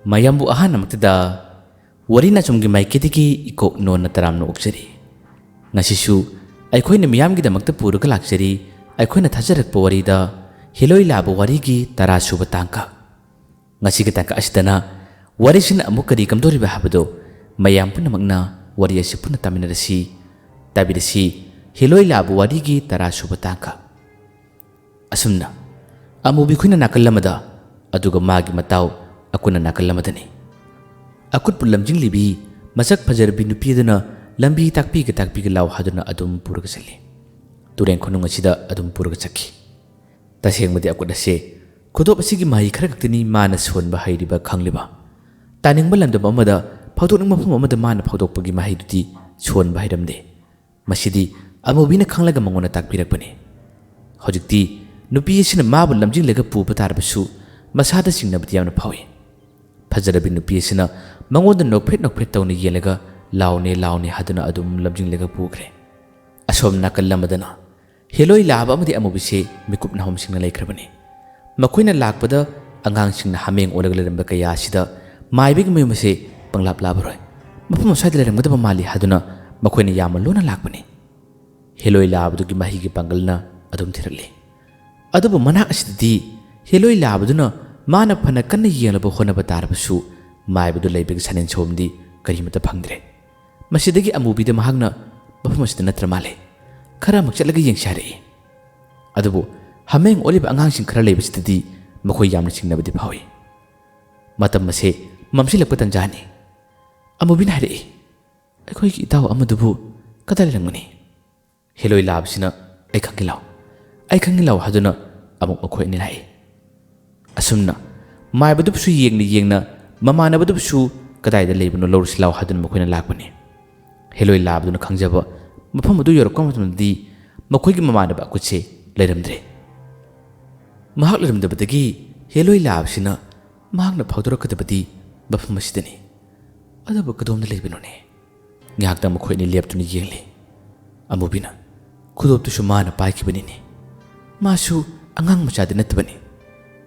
mayambu ahan namaktada wari na chumgi maiketiki iko nona taramna okjari ngasisu aikhoina miyamgidamakta puruga lakjari aikhoina thajarakpa warida hiloi laba warigi 10 suba tangka ngasiga tangka asidana warisina amuk kari kamdoriba habado mayam punamakna wari asi puna taminarasi tabirasi hiloi laba warigi 10 suba tangka asumna amubi khoina nakalamada aduga magi mataw akuna nakalamadani akut pulamjing libi masak fajarbi nupidana lambi takpi ga law haduna adum puraga sali turen khonung asida adum puraga chakki tasengmadi akut ase khodop asigi mai khara gaktini mana sonba hairiba khangliba taningba landam amada phawdokning mafum amada mana phawdokpagi mahidudi sonba hairamde masidi amobina khanglaga mangona takpirakpani hojikti nupi asina mabu lamjing lega puba tarbasu masada singnabdi yamna phawi fajarabi nupi asina mangonda nokphet tawna yelaga laune haduna adum lamjing lega pugre asom nakallamadana heloi laba amadi amobise mikup nahom singna laikhrabani makoina lakpada angang singna hameng olaga leramba kaya sida maibig mayumase panglap labaroi mafum saidla lerangada mali haduna makoina yama lona lakbani heloi labadugi mahigi pangalna adum thirali adubu manak asidadi heloi labaduna mana phana kanna yelaba honaba tarbasu maibadu leibig sanin somdi karimata phangdre masidagi amubida mahagna mafum asida natra male khara makchatlaga yengsare adubu hameng oliba angang sing khara leibsidadi makhoi yamna singnabadi phawi matam mase mamsilakpa tanjani amubina hare akhoi ki itaw amadubu kadal langmani heloi labsina ai khangilaw haduna amuk makhoi ni lai asumna maibadubsu yengna mamanabadubsu kadayda leibno lorsilaw haduna makhoina lakbani heloi labduna khangjaba mafam adu yorokkamdi makhoigi mamanaba akutse leiramdre mahak leiramdabadagi heloi labsina mahakna phawdorakadabadi mafam asidani adabu kadomna leibinone ngakta makhoini leptuni yengli amubina khudoptusu mana paikibani masu angang machadi natbani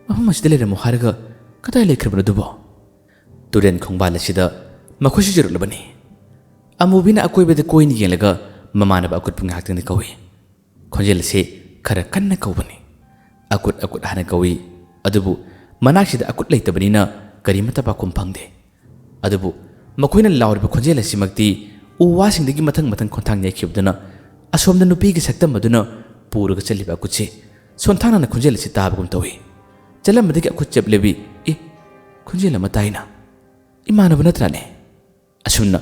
mafam asida leiramu haraga kadai leikhrbana dubo turen khongbal asida makhosi jirulabani amubina akoibada koini yenglaga mamanaba akut punghaktani kawi khonjel se khara kanna kawbani akut hana kawi adubu manaksida akut leitabani na karimata pa kumphangde adubu makhoina lawriba khonjel asimakti uwasingdagi mathang khonthang yaikibdana asomda nupi gi saktam maduna puraga chaliba akutse sonthana na khonjel si tabagum tawi chalammadagi akut cheplebi khonjel mataina imanaba natrane asumna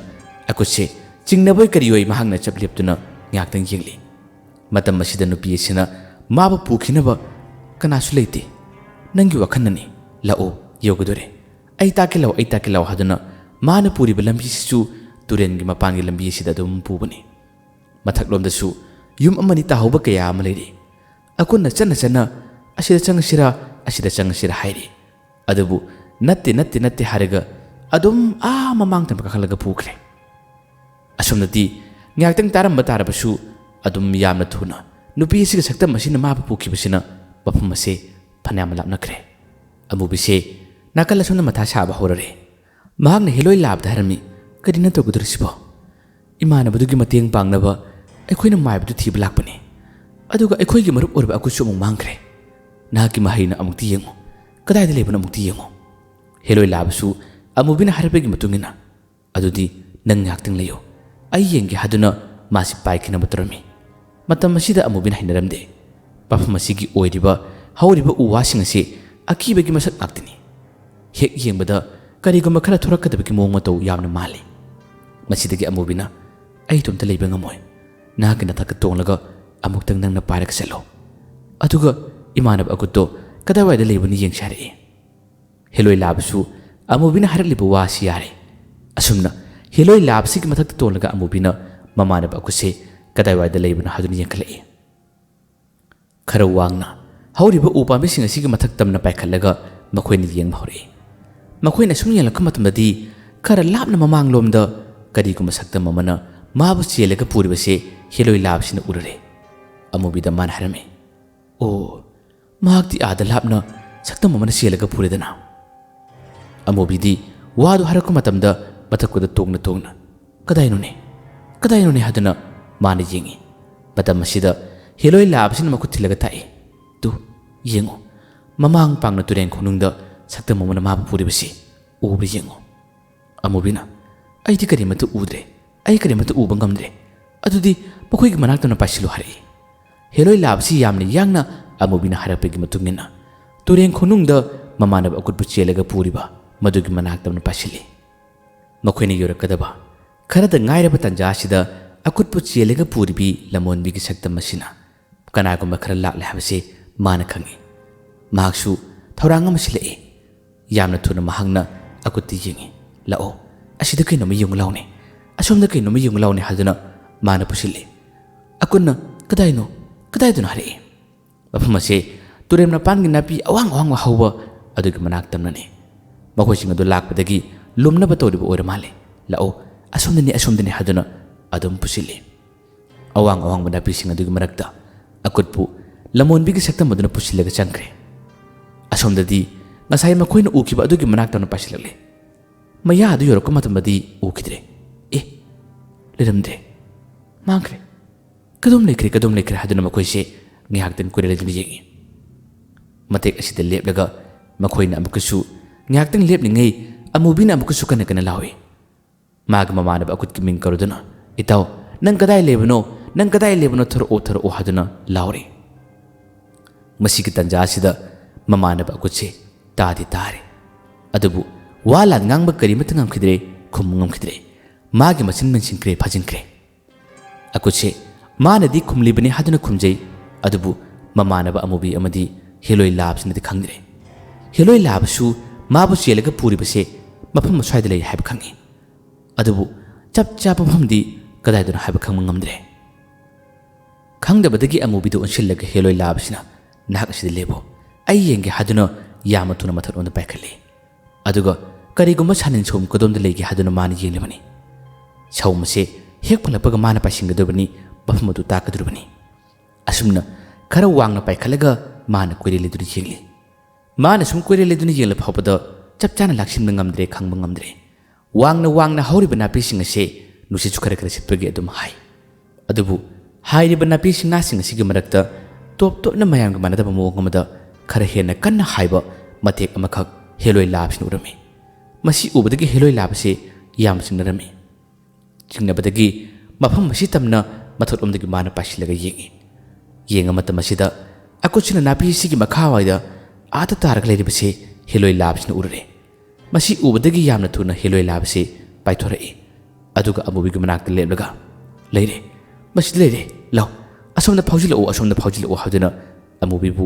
akutse chingnaboy kariyoi mahangna chapleptuna ngaktang yengli matam masida nupi asina maba pukhinaba kanasu leite nangi wakhanani lao yogadore ai takilaw haduna mana puri lambi sisu turen gi mapangi lambi sida dum pubani mathak lomda su yum amani tahawba kaya amaleri akunna chana asida changsira hairi adubu natte haraga adum mamang tam kakhalaga pukre asomnati ngaktang taramba tarabasu adum yamna thuna nupi siga saktam masina maba pukibasina bafam ase phanam lapnakre amubise nakala sona matha saba horare mahagna heloi lab dharami kadina to gudursibo imana badugi mateng pangnaba aikhoina maibadu thiba lakpani aduga aikhoigi marup orba akusu mong mangkre naki mahina amukti yengo kadai de lebana amukti yengo heloi labsu amubina harbegi matungina adudi nang ngaktang leyo ai yengi haduna masi paikina matrami matam masida amubina hinaramde pafam masigi oiriba hauriba uwasing ase akibegi masak aktini hek yengbada kariguma khara thorakadabagi mong mato yamna mali masidagi amubina ai tumta leiba ngamoy nagina thak tonglaga amuktang nangna parak selo aduga imanab akutto kadawai da leibani yengsare heloi labsu amubina harliba wasi yare asumna heloi labsi ki mathak tonglaga amubina mamanab akuse kadawai da leibana haduni yengkhalai khara wangna hauriba upambe sing asigi mathak tamna paikhallaga makhoini yeng hore makhoina sum yelakka matamdadi khara lapna mamang lomda kariguma saktam mamana mabu chelaga puribase heloi labsina urare amubida man harame o magti ada lapna saktam mamana chelaga puridana ꯑꯃꯣꯕꯤꯗꯤ ꯋꯥꯗꯨ ꯍꯥꯏꯔꯛꯄ ꯃꯇꯝꯗ ꯃꯊꯛꯄꯗ ꯇꯣꯡꯅ ꯀꯗꯥꯏꯅꯣꯅꯦ ꯍꯥꯏꯗꯨꯅ ꯃꯥꯅ ꯌꯦꯡꯉꯤ꯫ ꯃꯇꯝ ꯑꯁꯤꯗ ꯍꯦꯂꯣꯏ ꯂꯥꯕꯁꯤꯅ ꯃꯈꯨꯠ ꯊꯤꯜꯂꯒ ꯇꯥꯛꯏ, "two ꯌꯦꯡꯉꯨ, ꯃꯃꯥꯡ ꯄꯥꯡꯅ ꯇꯨꯔꯦꯟ ꯈꯣꯡꯅꯨꯡꯗ ꯁꯛꯇꯝ ꯑꯃꯅ ꯃꯥꯕꯨ ꯄꯨꯔꯤꯕꯁꯤ ꯎꯕ꯭ꯔꯥ ꯌꯦꯡꯉꯨ." ꯑꯃꯣꯕꯤꯅ, "ꯑꯩꯗꯤ ꯀꯔꯤꯃꯠꯇ ꯎꯗ꯭ꯔꯦ, ꯑꯩ ꯀꯔꯤꯃꯠꯇ ꯎꯕ ꯉꯝꯗ꯭ꯔꯦ, ꯑꯗꯨꯗꯤ ꯃꯈꯣꯏꯒꯤ ꯃꯅꯥꯛꯇꯅ ꯄꯥꯏꯁꯤꯜꯂꯨ" ꯍꯥꯏꯔꯛꯏ꯫ ꯍꯦꯂꯣꯏ ꯂꯥꯕꯁꯤ ꯌꯥꯝꯅ ꯌꯥꯡꯅ ꯑꯃꯣꯕꯤꯅ ꯍꯥꯏꯔꯛꯄꯒꯤ ꯃꯇꯨꯡ ꯏꯟꯅ ꯇꯨꯔꯦꯟ ꯈꯣꯡꯅꯨꯡꯗ ꯃꯃꯥꯟꯅꯕ ꯑꯀꯨꯠꯄꯨ ꯆꯦꯜꯂꯒ ꯄꯨꯔꯤꯕ ꯃꯗꯨꯒꯤ ꯃꯅꯥꯛꯇꯅ ꯄꯥꯏꯁꯤꯜꯂꯤ꯫ ꯃꯈꯣꯏꯅ ꯌꯧꯔꯛꯀꯗꯕ ꯈꯔꯗ ꯉꯥꯏꯔꯕ ꯇꯟꯖꯥ ꯑꯁꯤꯗ ꯑꯀꯨꯠꯄꯨ ꯆꯦꯜꯂꯒ ꯄꯨꯔꯤꯕꯤ ꯂꯝꯃꯣꯟꯕꯤꯒꯤ ꯁꯛꯇꯝ ꯑꯁꯤꯅ ꯀꯅꯥꯒꯨꯝꯕ ꯈꯔ ꯂꯥꯛꯂꯦ ꯍꯥꯏꯕꯁꯤ ꯃꯥꯅ ꯈꯪꯏ꯫ ꯃꯍꯥꯛꯁꯨ ꯊꯧꯔꯥꯡ ꯑꯃ ꯁꯤꯜꯂꯛꯏ꯫ ꯌꯥꯝꯅ ꯊꯨꯅ ꯃꯍꯥꯛꯅ ꯑꯀꯨꯠꯇ ꯌꯦꯡꯉꯤ꯫ "ꯂꯥꯛꯑꯣ, ꯑꯁꯤꯗ ꯀꯩꯅꯣꯝꯃ ꯌꯦꯡꯉꯨ ꯂꯥꯎꯅꯦ, ꯑꯁꯣꯝꯗ ꯀꯩꯅꯣꯝꯃ ꯌꯦꯡꯉꯨ ꯂꯥꯎꯅꯦ" ꯍꯥꯏꯗꯨꯅ ꯃꯥꯅ ꯄꯨꯁꯤꯜꯂꯤ꯫ ꯑꯀꯨꯠꯅ ꯀꯗꯥꯏꯗꯅꯣ ꯍꯥꯏꯔꯛꯏ꯫ ꯃꯐꯝ ꯑꯁꯤ ꯇꯨꯔꯦꯟ ꯃꯄꯥꯟꯒꯤ ꯅꯥꯄꯤ ꯑꯋꯥꯡꯕ ꯍꯧꯕ ꯑꯗꯨꯒꯤ ꯃꯅꯥꯛꯇꯝꯅꯅꯤ꯫ ꯃꯈꯣꯏꯁꯤꯡ ꯑꯗꯨ ꯂꯥꯛꯄꯗꯒꯤ ꯂꯨꯝꯅꯕ ꯇꯧꯔꯤꯕ ꯑꯣꯏꯔ ꯃꯥꯜꯂꯦ꯫ "ꯂꯥꯛꯑꯣ, ꯑꯁꯣꯝꯗꯅꯤ" ꯍꯥꯏꯗꯨꯅ ꯑꯗꯨꯝ ꯄꯨꯁꯤꯜꯂꯤ꯫ ꯑꯋꯥꯡꯕ ꯅꯥꯄꯤꯁꯤꯡ ꯑꯗꯨꯒꯤ ꯃꯔꯛꯇ ꯑꯀꯨꯠꯄꯨ ꯂꯝꯃꯣꯟꯕꯤꯒꯤ ꯁꯛꯇꯝ ꯑꯗꯨꯅ ꯄꯨꯁꯤꯜꯂꯒ ꯆꯪꯈ꯭ꯔꯦ꯫ ꯑꯁꯣꯝꯗꯗꯤ ꯉꯁꯥꯏ ꯃꯈꯣꯏꯅ ꯎꯈꯤꯕ ꯑꯗꯨꯒꯤ ꯃꯅꯥꯛꯇꯝꯅ ꯄꯥꯏꯁꯤꯜꯂꯛꯂꯦ꯫ ꯃꯌꯥ ꯑꯗꯨ ꯌꯧꯔꯛꯄ ꯃꯇꯝꯗꯗꯤ ꯎꯈꯤꯗ꯭ꯔꯦ꯫ ꯂꯩꯔꯝꯗ꯭ꯔꯦ, ꯃꯥꯡꯈ꯭ꯔꯦ, ꯀꯗꯣꯝ ꯂꯩꯈ꯭ꯔꯦ ꯍꯥꯏꯗꯨꯅ ꯃꯈꯣꯏꯁꯦ ꯉꯥꯏꯍꯥꯛꯇꯪ ꯀꯣꯏꯔꯦꯜꯗꯨꯅ ꯌꯦꯡꯉꯤ꯫ ꯃꯇꯦꯛ ꯑꯁꯤꯗ ꯂꯦꯞꯂꯒ ꯃꯈꯣꯏꯅ ꯑꯃꯨꯛꯀꯁꯨ ꯉꯥꯏꯍꯥꯛꯇꯪ ꯂꯦꯞꯂꯤꯉꯩ ꯑꯃꯨꯕꯤꯅ ꯑꯃꯨꯛꯀꯁꯨ ꯀꯟꯅ ꯂꯥꯎꯏ꯫ ꯃꯥꯒꯤ ꯃꯃꯥꯟꯅꯕ ꯑꯀꯨꯠꯀꯤ ꯃꯤꯡ ꯀꯧꯔꯗꯨꯅ, "ꯏꯇꯥꯎ, ꯅꯪ ꯀꯗꯥꯏ ꯂꯩꯕꯅꯣ, ꯊꯣꯔꯛꯑꯣ" ꯍꯥꯏꯗꯨꯅ ꯂꯥꯎꯔꯤ꯫ ꯃꯁꯤꯒꯤ ꯇꯟꯖꯥ ꯑꯁꯤꯗ ꯃꯃꯥꯟꯅꯕ ꯑꯀꯨꯠꯁꯦ ꯇꯥꯗꯤ ꯇꯥꯔꯦ, ꯑꯗꯨꯕꯨ ꯋꯥ ꯂꯥꯟ ꯉꯥꯡꯕ ꯀꯔꯤꯃꯠꯇ ꯉꯝꯈꯤꯗ꯭ꯔꯦ, ꯈꯨꯝꯕ ꯉꯝꯈꯤꯗ꯭ꯔꯦ꯫ ꯃꯥꯒꯤ ꯃꯆꯤꯟ ꯃꯦꯟꯁꯤꯟꯈ꯭ꯔꯦ, ꯐꯥꯖꯤꯟꯈ꯭ꯔꯦ꯫ ꯑꯀꯨꯠꯁꯦ ꯃꯥꯅꯗꯤ ꯈꯨꯝꯂꯤꯕꯅꯤ ꯍꯥꯏꯗꯨꯅ ꯈꯨꯝꯖꯩ, ꯑꯗꯨꯕꯨ ꯃꯃꯥꯟꯅꯕ ꯑꯃꯨꯕꯤ ꯑꯃꯗꯤ ꯍꯦꯂꯣꯏ ꯂꯥꯕꯁꯤꯅꯗꯤ ꯈꯪꯗ꯭ꯔꯦ꯫ ꯍꯦꯂꯣꯏ ꯂꯥꯕꯁꯨ ꯃꯥꯕꯨ ꯆꯦꯜꯂꯒ ꯄꯨꯔꯤꯕꯁꯦ ꯃꯐꯝ ꯑꯁ꯭ꯋꯥꯏꯗ ꯂꯩ ꯍꯥꯏꯕ ꯈꯪꯏ, ꯑꯗꯨꯕꯨ ꯆꯞ ꯆꯥꯕ ꯃꯐꯝꯗꯤ ꯀꯗꯥꯏꯗꯅꯣ ꯍꯥꯏꯕ ꯈꯪꯕ ꯉꯝꯗ꯭ꯔꯦ꯫ ꯈꯪꯗꯕꯗꯒꯤ ꯑꯃꯨꯕꯤꯗ ꯑꯣꯟꯁꯤꯜꯂꯒ ꯍꯦꯂꯣꯏ ꯂꯥꯕꯁꯤꯅ, "ꯅꯍꯥꯛ ꯑꯁꯤꯗ ꯂꯦꯞꯄꯣ, ꯑꯩ ꯌꯦꯡꯒꯦ" ꯍꯥꯏꯗꯨꯅ ꯌꯥꯝꯅ ꯊꯨꯅ ꯃꯊꯛꯂꯣꯝꯗ ꯄꯥꯏꯈꯠꯂꯤ꯫ ꯑꯗꯨꯒ ꯀꯔꯤꯒꯨꯝꯕ ꯁꯥꯅꯤꯟ ꯁꯧꯝ ꯀꯗꯣꯝꯗ ꯂꯩꯒꯦ ꯍꯥꯏꯗꯨꯅ ꯃꯥꯅ ꯌꯦꯡꯂꯤꯕꯅꯤ꯫ ꯁꯧꯝ ꯑꯁꯤ ꯍꯦꯛ ꯄꯜꯂꯛꯄꯒ ꯃꯥꯅ ꯄꯥꯏꯁꯤꯟꯒꯗꯕꯅꯤ, ꯃꯐꯝ ꯑꯗꯨ ꯇꯥꯛꯀꯗꯧꯔꯤꯕꯅꯤ꯫ ꯑꯁꯨꯝꯅ ꯈꯔ ꯋꯥꯡꯅ ꯄꯥꯏꯈꯠꯂꯒ ꯃꯥꯅ ꯀꯣꯏꯔꯦꯜꯂꯤꯗꯨꯅ ꯌꯦꯡꯂꯤ꯫ ꯃꯥꯅ ꯁꯨꯝ ꯀꯣꯏꯔꯦꯜꯂꯤꯗꯨꯅ ꯌꯦꯡꯂ ꯐꯥꯎꯕꯗ ꯆꯞ ꯆꯥꯅ ꯂꯥꯛꯁꯤꯟꯕ ꯉꯝꯗ꯭ꯔꯦ, ꯈꯪꯕ ꯉꯝꯗ꯭ꯔꯦ꯫ ꯋꯥꯡꯅ ꯍꯧꯔꯤꯕ ꯅꯥꯄꯤꯁꯤꯡ ꯑꯁꯤ ꯅꯨꯡꯁꯤꯠꯁꯨ ꯈꯔ ꯁꯤꯠꯄꯒꯤ ꯑꯗꯨꯝ ꯍꯥꯏ, ꯑꯗꯨꯕꯨ ꯍꯥꯏꯔꯤꯕ ꯅꯥꯄꯤ ꯁꯤꯡꯅꯥꯁꯤꯡ ꯑꯁꯤꯒꯤ ꯃꯔꯛꯇ ꯇꯣꯞꯅ ꯃꯌꯥꯝꯒ ꯃꯥꯟꯅꯗꯕ ꯃꯑꯣꯡ ꯑꯃꯗ ꯈꯔ ꯍꯦꯟꯅ ꯀꯟꯅ ꯍꯥꯏꯕ ꯃꯇꯦꯛ ꯑꯃꯈꯛ ꯍꯦꯂꯣꯏ ꯂꯥꯕꯁꯤꯅ ꯎꯔꯝꯃꯤ꯫ ꯃꯁꯤ ꯎꯕꯗꯒꯤ ꯍꯦꯂꯣꯏ ꯂꯥꯕꯁꯤ ꯌꯥꯝꯅ ꯆꯤꯡꯅꯔꯝꯃꯤ꯫ ꯆꯤꯡꯅꯕꯗꯒꯤ ꯃꯐꯝ ꯑꯁꯤ ꯇꯝꯅ ꯃꯊꯛꯂꯣꯝꯗꯒꯤ ꯃꯥꯅ ꯄꯥꯏꯁꯤꯜꯂꯒ ꯌꯦꯡꯉꯤ꯫ ꯌꯦꯡꯉ ꯃꯇꯝ ꯑꯁꯤꯗ ꯑꯀꯨꯠꯁꯤꯅ ꯅꯥꯄꯤ ꯑꯁꯤꯒꯤ ꯃꯈꯥꯋꯥꯏꯗ ꯑꯥꯗ ꯇꯥꯔꯒ ꯂꯩꯔꯤꯕꯁꯤ ꯍꯦꯂꯣꯏ ꯂꯥꯕꯁꯤꯅ ꯎꯔꯨꯔꯦ꯫ ꯃꯁꯤ ꯎꯕꯗꯒꯤ ꯌꯥꯝꯅ ꯊꯨꯅ ꯍꯦꯂꯣꯏ ꯂꯥꯕꯁꯤ ꯄꯥꯏꯊꯣꯔꯛꯏ꯫ ꯑꯗꯨꯒ ꯑꯃꯨꯕꯤꯒꯤ ꯃꯅꯥꯛꯇ ꯂꯦꯞꯂꯒ, "ꯂꯩꯔꯦ, ꯃꯁꯤꯗ ꯂꯩꯔꯦ, ꯂꯥꯎ, ꯑꯁꯣꯝꯗ ꯐꯥꯎꯖꯤꯜꯂꯛꯑꯣ" ꯍꯥꯏꯗꯨꯅ ꯑꯃꯨꯕꯤꯕꯨ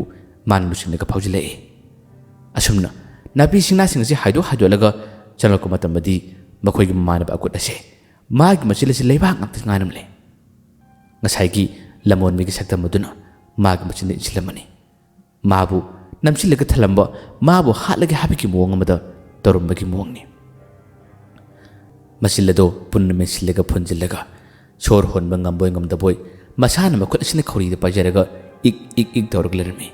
ꯃꯥꯅ ꯂꯨꯆꯤꯡꯂꯒ ꯐꯥꯎꯖꯤꯜꯂꯛꯏ꯫ ꯑꯁꯨꯝꯅ ꯅꯥꯄꯤ ꯁꯤꯡꯅꯥꯁꯤꯡ ꯑꯁꯤ ꯍꯥꯏꯗꯣꯛꯂꯒ ꯆꯪꯂꯛꯄ ꯃꯇꯝꯗꯗꯤ ꯃꯈꯣꯏꯒꯤ ꯃꯃꯥꯟꯅꯕ ꯑꯀꯨꯠ ꯑꯁꯤ ꯃꯥꯒꯤ ꯃꯆꯤꯜ ꯑꯁꯤ ꯂꯩꯕꯥꯛ ꯉꯥꯛꯇ ꯉꯥꯏꯔꯝꯂꯦ꯫ ꯉꯁꯥꯏꯒꯤ ꯂꯝꯃꯣꯟꯕꯤꯒꯤ ꯁꯛꯇꯝ ꯑꯗꯨꯅ ꯃꯥꯒꯤ ꯃꯆꯤꯟꯗ ꯏꯟꯁꯤꯜꯂꯝꯃꯅꯤ꯫ ꯃꯥꯕꯨ ꯅꯝꯁꯤꯜꯂꯒ ꯊꯜꯂꯝꯕ, ꯃꯥꯕꯨ ꯍꯥꯠꯂꯒꯦ ꯍꯥꯏꯕꯒꯤ ꯃꯑꯣꯡ ꯑꯃꯗ ꯇꯧꯔꯝꯕꯒꯤ ꯃꯑꯣꯡꯅꯤ꯫ ꯃꯆꯤꯜ ꯑꯗꯨ ꯄꯨꯟꯅ ꯃꯦꯟꯁꯤꯜꯂꯒ ꯐꯨꯟꯖꯤꯜꯂꯒ ꯁꯣꯔ ꯍꯣꯟꯕ ꯉꯝꯕꯣꯏ ꯉꯝꯗꯕꯣꯏ ꯃꯁꯥꯅ ꯃꯈꯨꯠ ꯑꯁꯤꯅ ꯈꯧꯔꯤꯗ ꯄꯥꯏꯖꯔꯒ ꯏꯛ ꯇꯧꯔꯒ ꯂꯩꯔꯝꯃꯤ꯫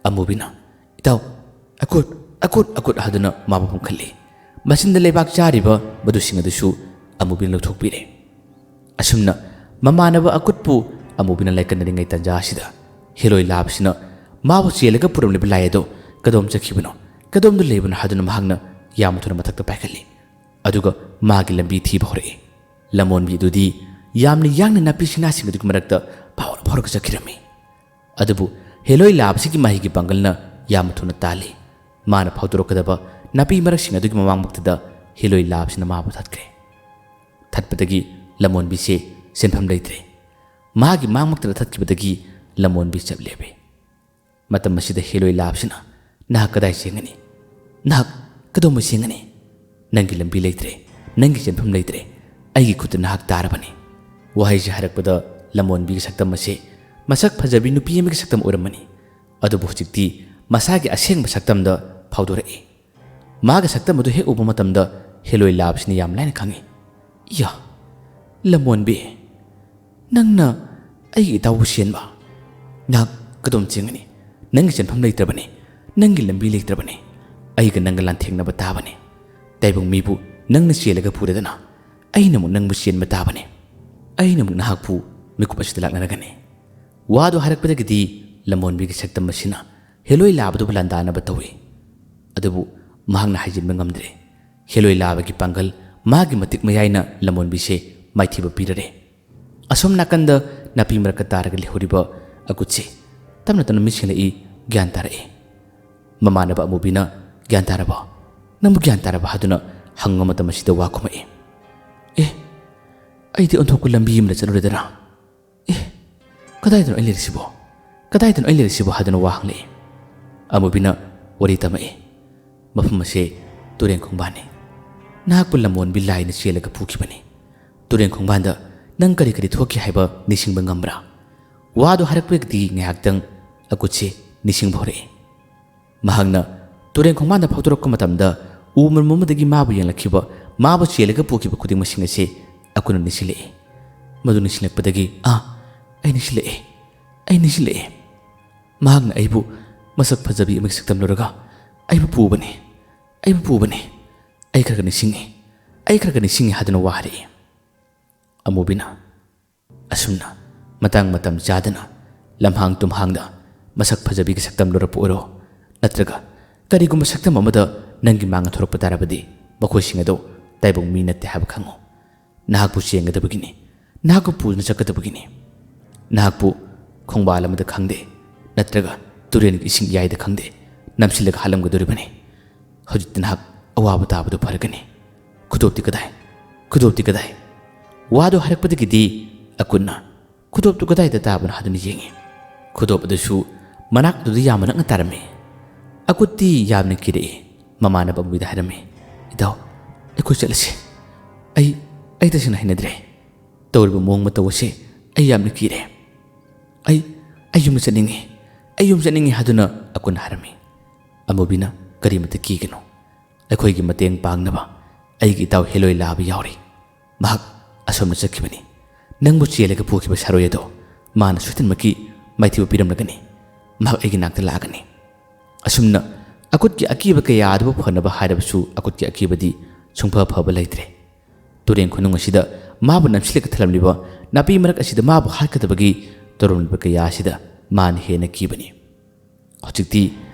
ꯑꯃꯨꯕꯤꯅ, "ꯏꯇꯥꯎ, ꯑꯀꯨꯠ" ꯍꯥꯏꯗꯨꯅ ꯃꯥꯕꯨ ꯄꯨꯝꯈꯠꯂꯤ꯫ ꯃꯆꯤꯟꯗ ꯂꯩꯕꯥꯛ ꯆꯥꯔꯤꯕ ꯃꯗꯨꯁꯤꯡ ꯑꯗꯨꯁꯨ ꯑꯃꯨꯕꯤꯅ ꯂꯧꯊꯣꯛꯄꯤꯔꯦ꯫ ꯑꯁꯨꯝꯅ ꯃꯃꯥꯟꯅꯕ ꯑꯀꯨꯠꯄꯨ ꯑꯃꯨꯕꯤꯅ ꯂꯥꯏꯀꯠꯅꯔꯤꯉꯩ ꯇꯟꯖꯥ ꯑꯁꯤꯗ ꯍꯦꯂꯣꯏ ꯂꯥꯕꯁꯤꯅ ꯃꯥꯕꯨ ꯆꯦꯜꯂꯒ ꯄꯨꯔꯝꯂꯤꯕ ꯂꯥꯏ ꯑꯗꯨ ꯀꯗꯣꯝ ꯆꯠꯈꯤꯕꯅꯣ, ꯀꯗꯣꯝꯗ ꯂꯩꯕꯅꯣ ꯍꯥꯏꯗꯨꯅ ꯃꯍꯥꯛꯅ ꯌꯥꯝ ꯊꯨꯅ ꯃꯊꯛꯇ ꯄꯥꯏꯈꯠꯂꯤ꯫ ꯑꯗꯨꯒ ꯃꯥꯒꯤ ꯂꯝꯕꯤ ꯊꯤꯕ ꯍꯧꯔꯛꯏ꯫ ꯂꯝꯃꯣꯟꯕꯤ ꯑꯗꯨꯗꯤ ꯌꯥꯝꯅ ꯌꯥꯡꯅ ꯅꯥꯄꯤ ꯁꯤꯡꯅꯥꯁꯤꯡ ꯑꯗꯨꯒꯤ ꯃꯔꯛꯇ ꯐꯥꯎꯔꯒ ꯆꯠꯈꯤꯔꯝꯃꯤ꯫ ꯑꯗꯨꯕꯨ ꯍꯦꯂꯣꯏ ꯂꯥꯕꯁꯤꯒꯤ ꯃꯍꯩꯒꯤ ꯄꯥꯡꯒꯜꯅ ꯌꯥꯝꯅ ꯊꯨꯅ ꯇꯥꯜꯂꯤ꯫ ꯃꯥꯅ ꯐꯥꯎꯗꯣꯔꯛꯀꯗꯕ ꯅꯥꯄꯤ ꯃꯔꯛꯁꯤꯡ ꯑꯗꯨꯒꯤ ꯃꯃꯥꯡꯃꯛꯇꯗ ꯍꯦꯂꯣꯏ ꯂꯥꯕꯁꯤꯅ ꯃꯥꯕꯨ ꯊꯠꯈ꯭ꯔꯦ꯫ ꯊꯠꯄꯗꯒꯤ ꯂꯝꯃꯣꯟꯕꯤꯁꯦ ꯁꯦꯟꯐꯝ ꯂꯩꯇ꯭ꯔꯦ꯫ ꯃꯥꯒꯤ ꯃꯥꯡꯃꯛꯇꯗ ꯊꯠꯈꯤꯕꯗꯒꯤ ꯂꯝꯃꯣꯟꯕꯤ ꯆꯞ ꯂꯦꯞꯄꯦ꯫ ꯃꯇꯝ ꯑꯁꯤꯗ ꯍꯦꯂꯣꯏ ꯂꯥꯕꯁꯤꯅ, "ꯅꯍꯥꯛ ꯀꯗꯥꯏ ꯆꯦꯟꯒꯅꯤ? ꯅꯍꯥꯛ ꯀꯗꯣꯝꯕ ꯆꯦꯟꯒꯅꯤ? ꯅꯪꯒꯤ ꯂꯝꯕꯤ ꯂꯩꯇ꯭ꯔꯦ, ꯅꯪꯒꯤ ꯆꯦꯟꯐꯝ ꯂꯩꯇ꯭ꯔꯦ, ꯑꯩꯒꯤ ꯈꯨꯠꯇ ꯅꯍꯥꯛ ꯇꯥꯔꯕꯅꯤ." ꯋꯥꯍꯩꯁꯦ ꯍꯥꯏꯔꯛꯄꯗ ꯂꯝꯃꯣꯟꯕꯤꯒꯤ ꯁꯛꯇꯝ ꯑꯁꯤ ꯃꯁꯛ ꯐꯖꯕꯤ ꯅꯨꯄꯤ ꯑꯃꯒꯤ ꯁꯛꯇꯝ ꯑꯣꯏꯔꯝꯃꯅꯤ, ꯑꯗꯨꯕꯨ ꯍꯧꯖꯤꯛꯇꯤ ꯃꯁꯥꯒꯤ ꯑꯁꯦꯡꯕ ꯁꯛꯇꯝꯗ ꯐꯥꯎꯗꯣꯔꯛꯏ꯫ ꯃꯥꯒꯤ ꯁꯛꯇꯝ ꯑꯗꯨ ꯍꯦꯛ ꯎꯕ ꯃꯇꯝꯗ ꯍꯦꯂꯣꯏ ꯂꯥꯕꯁꯤꯅ ꯌꯥꯝ ꯂꯥꯏꯅ ꯈꯪꯉꯤ꯫ "ꯌꯥ, ꯂꯝꯃꯣꯟꯕꯤ, ꯅꯪꯅ ꯑꯩꯒꯤ ꯏꯇꯥꯎꯕꯨ ꯆꯦꯟꯕ? ꯅꯍꯥꯛ ꯀꯗꯣꯝ ꯆꯦꯟꯒꯅꯤ? ꯅꯪꯒꯤ ꯆꯦꯟꯐꯝ ꯂꯩꯇ꯭ꯔꯕꯅꯤ, ꯅꯪꯒꯤ ꯂꯝꯕꯤ ꯂꯩꯇ꯭ꯔꯕꯅꯤ, ꯑꯩꯒ ꯅꯪꯒ ꯂꯥꯟꯊꯦꯡꯅꯕ ꯇꯥꯕꯅꯤ ꯇꯥꯏꯕꯪ ꯃꯤꯕꯨ ꯅꯪꯅ ꯆꯦꯜꯂꯒ ꯄꯨꯔꯗꯅ ꯑꯩꯅ ꯑꯃꯨꯛ ꯅꯪꯕꯨ ꯆꯦꯟꯕ ꯇꯥꯕꯅꯤ ꯑꯩꯅ ꯑꯃꯨꯛ ꯅꯍꯥꯛꯄꯨ ꯃꯤꯀꯨꯞ ꯑꯁꯤꯗ ꯂꯥꯛꯅꯔꯒꯅꯤ ꯋꯥꯗꯨ ꯍꯥꯏꯔꯛꯄꯗꯒꯤꯗꯤ ꯂꯝꯕꯣꯟꯕꯤꯒꯤ ꯁꯛꯇꯝ ꯑꯁꯤꯅ ꯍꯦꯂꯣꯏ ꯂꯥꯕꯗꯨꯕꯨ ꯂꯥꯟꯗꯥꯅꯕ ꯇꯧꯏ ꯑꯗꯨꯕꯨ ꯃꯍꯥꯛꯅ ꯍꯥꯏꯖꯤꯟꯕ ꯉꯝꯗ꯭ꯔꯦ ꯍꯦꯂꯣꯏ ꯂꯥꯕꯒꯤ ꯄꯥꯡꯒꯜ ꯃꯥꯒꯤ ꯃꯇꯤꯛ ꯃꯌꯥꯏꯅ ꯂꯝꯕꯣꯟꯕꯤꯁꯦ ꯃꯥꯏꯊꯤꯕ ꯄꯤꯔꯔꯦ ꯑꯁꯣꯝ ꯅꯥꯀꯟꯗ ꯅꯥꯄꯤ ꯃꯔꯛꯇ ꯇꯥꯔꯒ ꯂꯩꯍꯧꯔꯤꯕ ꯑꯀꯨꯠꯁꯦ ꯇꯞꯅ ꯇꯞꯅ ꯃꯤꯠꯁꯤꯡꯂꯛꯏ ꯒ꯭ꯌꯥꯟ ꯇꯥꯔꯛꯏ ꯃꯃꯥꯟꯅꯕ ꯑꯃꯨꯕꯤꯅ ꯒ꯭ꯌꯥꯟ ꯇꯥꯔꯕ ꯅꯪꯕꯨ ꯒ꯭ꯌꯥꯟ ꯇꯥꯔꯕ ꯍꯥꯏꯗꯨꯅ ꯍꯪꯕ ꯃꯇꯝ ꯑꯁꯤꯗ ꯋꯥ ꯈꯨꯝꯃꯛꯏ ꯑꯩꯗꯤ ꯑꯣꯟꯊꯣꯛꯄ ꯂꯝꯕꯤ ꯑꯃꯗ ꯆꯠꯂꯨꯔꯦꯗꯅ ꯀꯗꯥꯏꯗꯅꯣ ꯑꯩ ꯂꯩꯔꯤꯁꯤꯕꯣ ꯀꯗꯥꯏꯗꯅꯣ ꯑꯩ ꯂꯩꯔꯤꯁꯤꯕꯣ ꯍꯥꯏꯗꯨꯅ ꯋꯥ ꯍꯪꯂꯛꯏ ꯑꯃꯨꯕꯤꯅ ꯋꯥꯔꯤ ꯇꯝꯃꯛꯏ ꯃꯐꯝ ꯑꯁꯦ ꯇꯨꯔꯦꯟ ꯈꯣꯡꯕꯥꯟꯅꯤ ꯅꯍꯥꯛꯄꯨ ꯂꯝꯕꯣꯟꯕꯤ ꯂꯥꯏꯅ ꯆꯦꯜꯂꯒ ꯄꯨꯈꯤꯕꯅꯤ ꯇꯨꯔꯦꯟ ꯈꯣꯡꯕꯥꯟꯗ ꯅꯪ ꯀꯔꯤ ꯀꯔꯤ ꯊꯣꯛꯈꯤ ꯍꯥꯏꯕ ꯅꯤꯡꯁꯤꯡꯕ ꯉꯝꯕ꯭ꯔꯥ ꯋꯥꯗꯨ ꯍꯥꯏꯔꯛꯄꯗꯒꯤꯗꯤ ꯉꯥꯏꯍꯥꯛꯇꯪ ꯑꯀꯨꯠꯁꯦ ꯅꯤꯡꯁꯤꯡꯕ ꯍꯧꯔꯛꯏ ꯃꯍꯥꯛꯅ ꯇꯨꯔꯦꯟ ꯈꯣꯡꯕꯥꯟꯗ ꯐꯥꯎꯗꯣꯔꯛꯄ ꯃꯇꯝꯗ ꯎ ꯃꯔꯨꯝ ꯑꯃꯗꯒꯤ ꯃꯥꯕꯨ ꯌꯦꯡꯂꯛꯈꯤꯕ ꯃꯥꯕꯨ ꯆꯦꯜꯂꯒ ꯄꯨꯈꯤꯕ ꯈꯨꯗꯤꯡꯃꯛꯁꯤꯡ ꯑꯁꯤ ꯑꯀꯨꯠꯅ ꯅꯤꯡꯁꯤꯡꯂꯛꯏ ꯃꯗꯨ ꯅꯤꯡꯁꯤꯡꯂꯛꯄꯗꯒꯤ ꯑꯩ ꯅꯤꯡꯁꯤꯡꯂꯛꯑꯦ ꯃꯍꯥꯛꯅ ꯑꯩꯕꯨ ꯃꯁꯛ ꯐꯖꯕꯤ ꯑꯃꯒꯤ ꯁꯛꯇꯝ ꯂꯧꯔꯒ ꯑꯩꯕꯨ ꯄꯨꯕꯅꯤ ꯑꯩ ꯈꯔ ꯅꯤꯡꯁꯤꯡꯉꯤ ꯍꯥꯏꯗꯨꯅ ꯋꯥ ꯍꯥꯏꯔꯛꯏ ꯑꯃꯨꯕꯤꯅ ꯑꯁꯨꯝꯅ ꯃꯇꯥꯡ ꯃꯇꯝ ꯆꯥꯗꯅ ꯂꯝꯍꯥꯡ ꯇꯨꯝꯍꯥꯡꯗ ꯃꯁꯛ ꯐꯖꯕꯤꯒꯤ ꯁꯛꯇꯝ ꯂꯧꯔꯛꯄ ꯑꯣꯏꯔꯣ ꯅꯠꯇ꯭ꯔꯒ ꯀꯔꯤꯒꯨꯝꯕ ꯁꯛꯇꯝ ꯑꯃꯗ ꯅꯪꯒꯤ ꯃꯥꯡꯗ ꯊꯣꯔꯛꯄ ꯇꯥꯔꯕꯗꯤ ꯃꯈꯣꯏꯁꯤꯡ ꯑꯗꯨ ꯇꯥꯏꯕꯪ ꯃꯤ ꯅꯠꯇꯦ ꯍꯥꯏꯕ ꯈꯪꯉꯨ ꯅꯍꯥꯛꯄꯨ ꯆꯦꯟꯒꯗꯕꯒꯤꯅꯤ ꯅꯍꯥꯛꯄꯨ ꯄꯨꯗꯨꯅ ꯆꯠꯀꯗꯕꯒꯤꯅꯤ ꯅꯍꯥꯛꯄꯨ ꯈꯣꯡꯕꯥꯜ ꯑꯃꯗ ꯈꯪꯗꯦ ꯅꯠꯇ꯭ꯔꯒ ꯇꯨꯔꯦꯟꯒꯤ ꯏꯁꯤꯡ ꯏꯌꯥꯏꯗ ꯈꯪꯗꯦ ꯅꯝꯁꯤꯜꯂꯒ ꯍꯥꯠꯂꯝꯒꯗꯣꯔꯤꯕꯅꯤ ꯍꯧꯖꯤꯛꯇꯤ ꯅꯍꯥꯛ ꯑꯋꯥꯕ ꯇꯥꯕꯗꯨ ꯐꯔꯒꯅꯤ ꯈꯨꯗꯣꯞꯇꯤ ꯀꯗꯥꯏ ꯋꯥꯗꯨ ꯍꯥꯏꯔꯛꯄꯗꯒꯤꯗꯤ ꯑꯀꯨꯠꯅ ꯈꯨꯗꯣꯞꯇꯨ ꯀꯗꯥꯏꯗ ꯇꯥꯕꯅꯣ ꯍꯥꯏꯗꯨꯅ ꯌꯦꯡꯉꯤ ꯈꯨꯗꯣꯞ ꯑꯗꯨꯁꯨ ꯃꯅꯥꯛ ꯑꯗꯨꯗ ꯌꯥꯝꯅ ꯅꯛꯅ ꯇꯥꯔꯝꯃꯤ ꯑꯀꯨꯠꯇꯤ ꯌꯥꯝꯅ ꯀꯤꯔꯛꯏ ꯃꯃꯥꯟꯅꯕ ꯑꯃꯨꯕꯤꯗ ꯍꯥꯏꯔꯝꯃꯤ ꯏꯇꯥꯎ ꯑꯩꯈꯣꯏ ꯆꯠꯂꯁꯤ ꯑꯩ ꯇꯁꯦꯡꯅ ꯍꯩꯅꯗ꯭ꯔꯦ ꯇꯧꯔꯤꯕ ꯃꯑꯣꯡ ꯃꯇꯧ ꯑꯁꯤ ꯑꯩ ꯌꯥꯝꯅ ꯀꯤꯔꯦ ꯑꯩ ꯌꯨꯝ ꯆꯠꯅꯤꯡꯉꯤ ꯍꯥꯏꯗꯨꯅ ꯑꯀꯨꯠꯅ ꯍꯥꯏꯔꯝꯃꯤ ꯑꯃꯨꯕꯤꯅ ꯀꯔꯤꯃꯇ ꯀꯤꯒꯅꯨ ꯑꯩꯈꯣꯏꯒꯤ ꯃꯇꯦꯡ ꯄꯥꯡꯅꯕ ꯑꯩꯒꯤ ꯏꯇꯥꯎ ꯍꯦꯂꯣꯏ ꯂꯥꯕ ꯌꯥꯎꯔꯤ ꯃꯍꯥꯛ ꯑꯁꯣꯝꯅ ꯆꯠꯈꯤꯕꯅꯤ ꯅꯪꯕꯨ ꯆꯦꯜꯂꯒ ꯄꯨꯈꯤꯕ ꯁꯥꯔꯣꯏ ꯑꯗꯣ ꯃꯥꯅ ꯁꯣꯏꯗꯅꯃꯛꯀꯤ ꯃꯥꯏꯊꯤꯕ ꯄꯤꯔꯝꯂꯒꯅꯤ ꯃꯍꯥꯛ ꯑꯩꯒꯤ ꯅꯥꯛꯇ ꯂꯥꯛꯑꯒꯅꯤ ꯑꯁꯨꯝꯅ ꯑꯀꯨꯠꯀꯤ ꯑꯀꯤꯕ ꯀꯌꯥ ꯑꯗꯨꯕꯨ ꯐꯅꯕ ꯍꯥꯏꯔꯕꯁꯨ ꯑꯀꯨꯠꯀꯤ ꯑꯀꯤꯕꯗꯤ ꯁꯨꯡꯐ ꯐꯕ ꯂꯩꯇ꯭ꯔꯦ ꯇꯨꯔꯦꯟ ꯈꯨꯅꯨꯡ ꯑꯁꯤꯗ ꯃꯥꯕꯨ ꯅꯝꯁꯤꯜꯂꯒ ꯊꯜꯂꯝꯂꯤꯕ ꯅꯥꯄꯤ ꯃꯔꯛ ꯑꯁꯤꯗ ꯃꯥꯕꯨ ꯍꯥꯠꯀꯗꯕꯒꯤ ꯇꯧꯔꯝꯂꯤꯕ ꯀꯌꯥ ꯑꯁꯤꯗ ꯃꯥꯅ ꯍꯦꯟꯅ ꯀꯤꯕꯅꯤ ꯍꯧꯖꯤꯛꯇꯤ